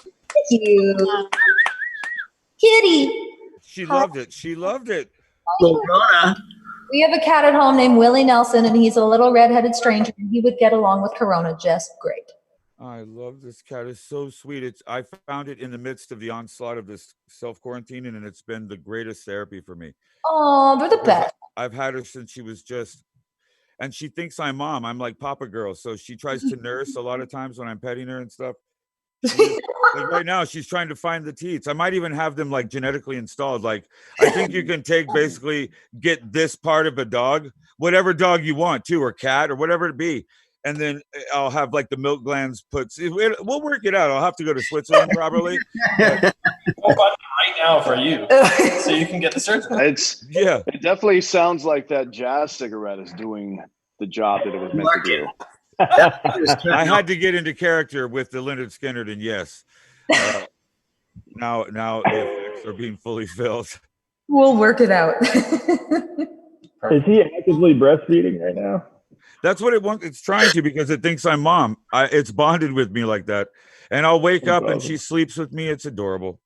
Thank you. Kitty. She loved it. She loved it. Corona. We have a cat at home named Willie Nelson, and he's a little redheaded stranger, and he would get along with Corona just great. I love this cat. It's so sweet. I found it in the midst of the onslaught of this self-quarantine, and it's been the greatest therapy for me. Oh, they're the best. I've had her since she was just, and she thinks I'm mom. I'm like Papa Girl, so she tries to nurse a lot of times when I'm petting her and stuff. Like right now, she's trying to find the teats. I might even have them like genetically installed. Like I think you can get this part of a dog, whatever dog you want, too, or cat or whatever it be, and then I'll have like the milk glands put. We'll work it out. I'll have to go to Switzerland probably. Right now for you, so you can get the surgery. It definitely sounds like that jazz cigarette is doing the job that it was meant to do. I had to get into character with the Leonard Skinner, and yes, now the effects are being fully filled. We'll work it out. Is he actively breastfeeding right now? That's what it wants. It's trying to because it thinks I'm mom. It's bonded with me like that, and I'll wake up and she sleeps with me. It's adorable.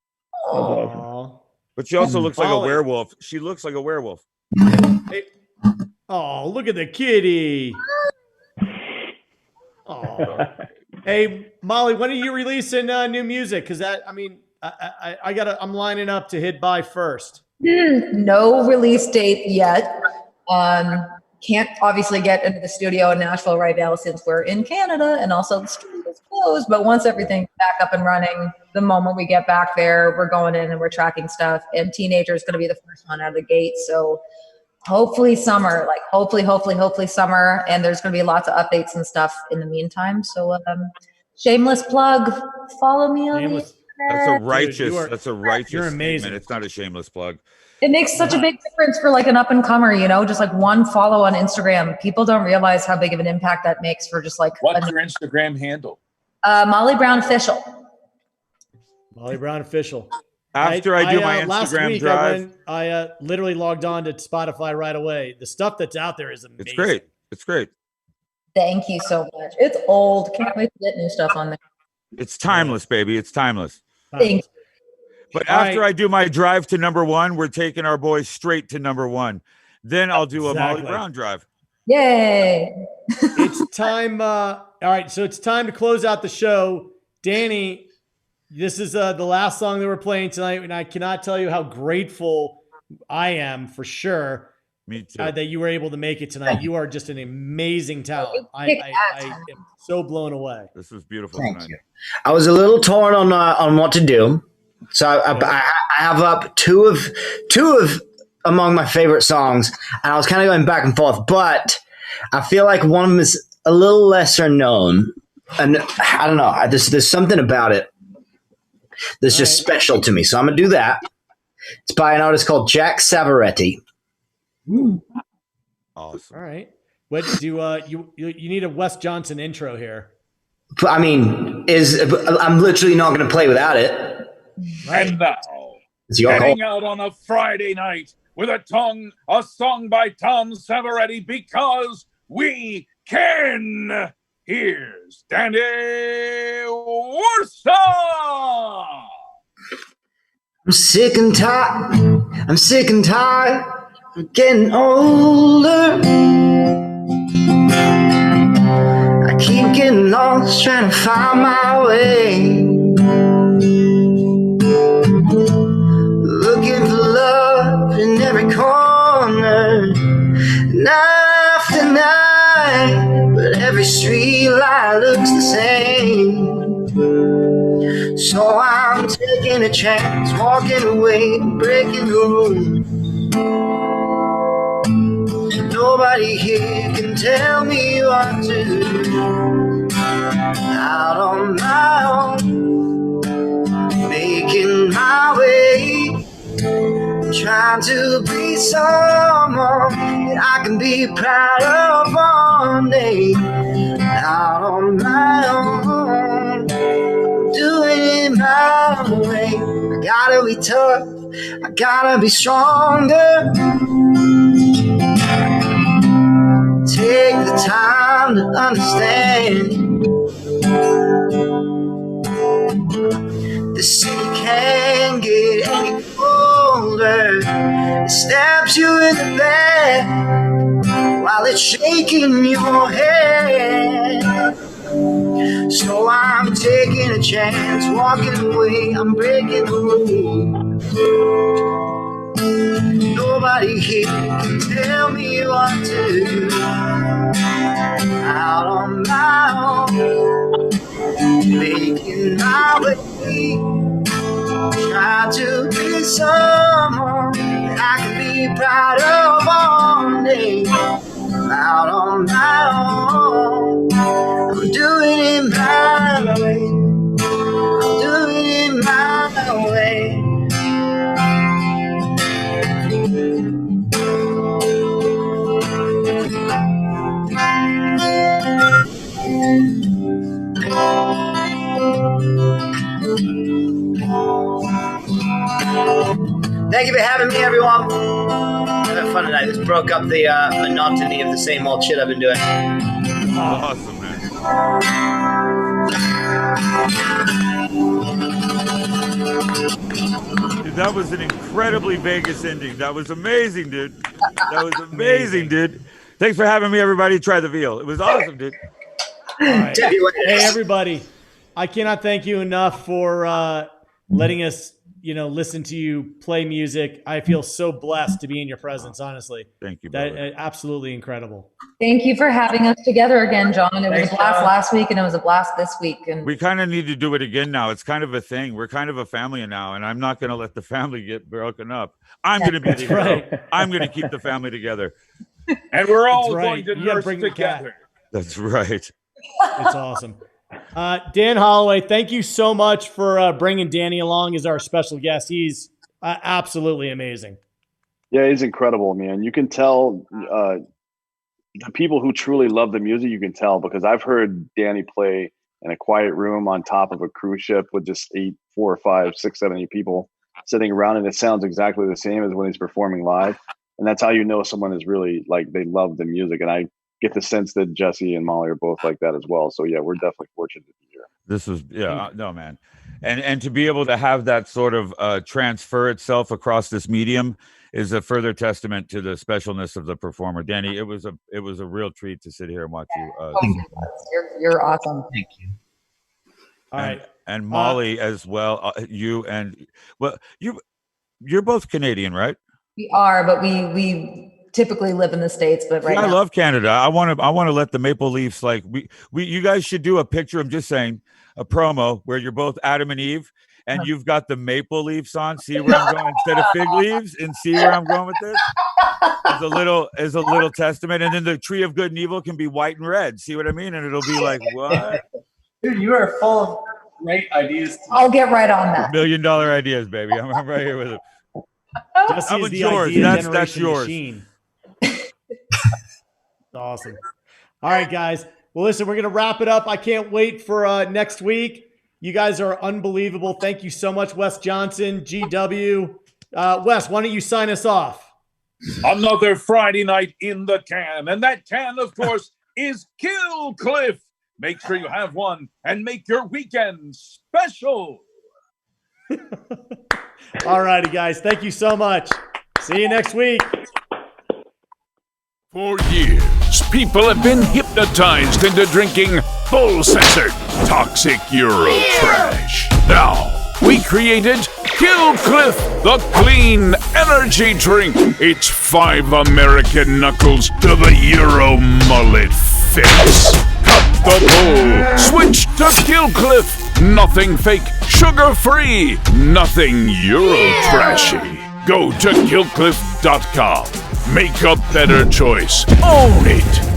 Aww. But she also looks like a werewolf. She looks like a werewolf. Hey. Oh, look at the kitty. Oh, hey Molly, when are you releasing new music? Because I'm lining up to hit buy first. No release date yet. Can't obviously get into the studio in Nashville right now since we're in Canada and also the studio is closed. But once everything's back up and running, the moment we get back there, we're going in and we're tracking stuff. And Teenager is going to be the first one out of the gate. So hopefully summer, like hopefully summer. And there's going to be lots of updates and stuff in the meantime. So shameless plug, follow me on the internet. That's a righteous you're amazing. Statement. It's not a shameless plug. It makes such a big difference for like an up and comer, just like one follow on Instagram. People don't realize how big of an impact that makes for just like. What's your Instagram handle? Molly Brown Official. Molly Brown Official. After I do my last Instagram week, drive. I literally logged on to Spotify right away. The stuff that's out there is amazing. It's great. It's great. Thank you so much. It's old. Can't wait to get new stuff on there. It's timeless, baby. It's timeless. Thank you. But All after right. I do my drive to number one, we're taking our boys straight to number one. Then I'll do a Molly Exactly. Brown drive. Yay. It's time. All right, so it's time to close out the show. Danny, this is the last song that we're playing tonight, and I cannot tell you how grateful I am for sure Me too. that you were able to make it tonight. You are just an amazing talent. I am so blown away. This was beautiful Thank tonight. you. I was a little torn on what to do, so I have up two of among my favorite songs, and I was kind of going back and forth, but I feel like one of them is a little lesser known, and I don't know. There's something about it that's just special to me, so I'm gonna do that. It's by an artist called Jack Savaretti. Awesome. All right. What do you need a Wes Johnson intro here? I mean, I'm literally not going to play without it. Right. And now, It's your call. heading out on a Friday night with a song by Tom Savaretti, because we can. Here's Danny Warsaw. I'm sick and tired of getting older. I keep getting lost trying to find my way. Looking for love in every corner, night after night, but every street light looks the same. So I'm taking a chance, walking away, breaking the rules. Nobody here can tell me what to do. Out on my own, making my way, trying to be someone that I can be proud of one day. Out on my own, doing it my way. I gotta be tough, I gotta be stronger. Take the time to understand. The city can't get any colder. It stabs you in the back while it's shaking your head. So I'm taking a chance, walking away, I'm breaking the rules. Nobody here can tell me what to do. Out on my own, making my way, try to be someone that I can be proud of one day. Out on my own, I'm doing it my way. I'm doing it my way. Thank you for having me, everyone. Having fun tonight. This broke up the monotony of the same old shit I've been doing. Awesome, man. Dude, that was an incredibly Vegas ending. That was amazing, dude. That was amazing, dude. Thanks for having me, everybody. Try the veal. It was awesome, dude. All right. Hey, everybody. I cannot thank you enough for letting us, listen to you play music. I feel so blessed to be in your presence, honestly. Thank you, brother. That absolutely incredible. Thank you for having us together again, John. It was a blast last week, and it was a blast this week. And we kind of need to do it again now. It's kind of a thing. We're kind of a family now, and I'm not going to let the family get broken up. I'm going to be the hero. Right. I'm going to keep the family together. And we're all That's right. going to You gotta nurse bring the cat. together. That's right. It's awesome. Dan Holloway, thank you so much for bringing Danny along as our special guest. He's absolutely amazing. Yeah, he's incredible, man. You can tell the people who truly love the music, you can tell, because I've heard Danny play in a quiet room on top of a cruise ship with just 4 or 5, 6, 7, 8 people. sitting around, and it sounds exactly the same as when he's performing live. And that's how you know someone is really like, they love the music. And I get the sense that Jesse and Molly are both like that as well. So yeah, we're definitely fortunate to be here. This was no, man. And to be able to have that sort of transfer itself across this medium is a further testament to the specialness of the performer. Danny, it was a real treat to sit here and watch you. You're awesome. Thank you. All right. And Molly as well. You're both Canadian, right? We are, but we typically live in the States. But right now, I love Canada. I want to let the Maple Leafs, like you guys should do a picture. I'm just saying, a promo where you're both Adam and Eve, and you've got the Maple Leafs on. See where I'm going instead of fig leaves, and see where I'm going with this. As a little testament, and then the tree of good and evil can be white and red. See what I mean? And it'll be like, what? Dude, you are full of great ideas. I'll get right on that. $1 million ideas, baby. I'm right here with it. Jesse How is about the yours? idea That's generation yours. machine. Awesome. All right, guys. Well, listen, we're going to wrap it up. I can't wait for next week. You guys are unbelievable. Thank you so much, Wes Johnson, GW. Wes, why don't you sign us off? Another Friday night in the can. And that can, of course, is Kill Cliff. Make sure you have one and make your weekend special. All righty, guys. Thank you so much. See you next week. For years, people have been hypnotized into drinking bull-censored, toxic Euro trash. Now, we created Kill Cliff, the clean energy drink. It's 5 American knuckles to the Euro mullet fix. Cut the bull, switch to Kill Cliff. Nothing fake, sugar-free, nothing Euro trashy. Go to killcliff.com. Make a better choice. Own it.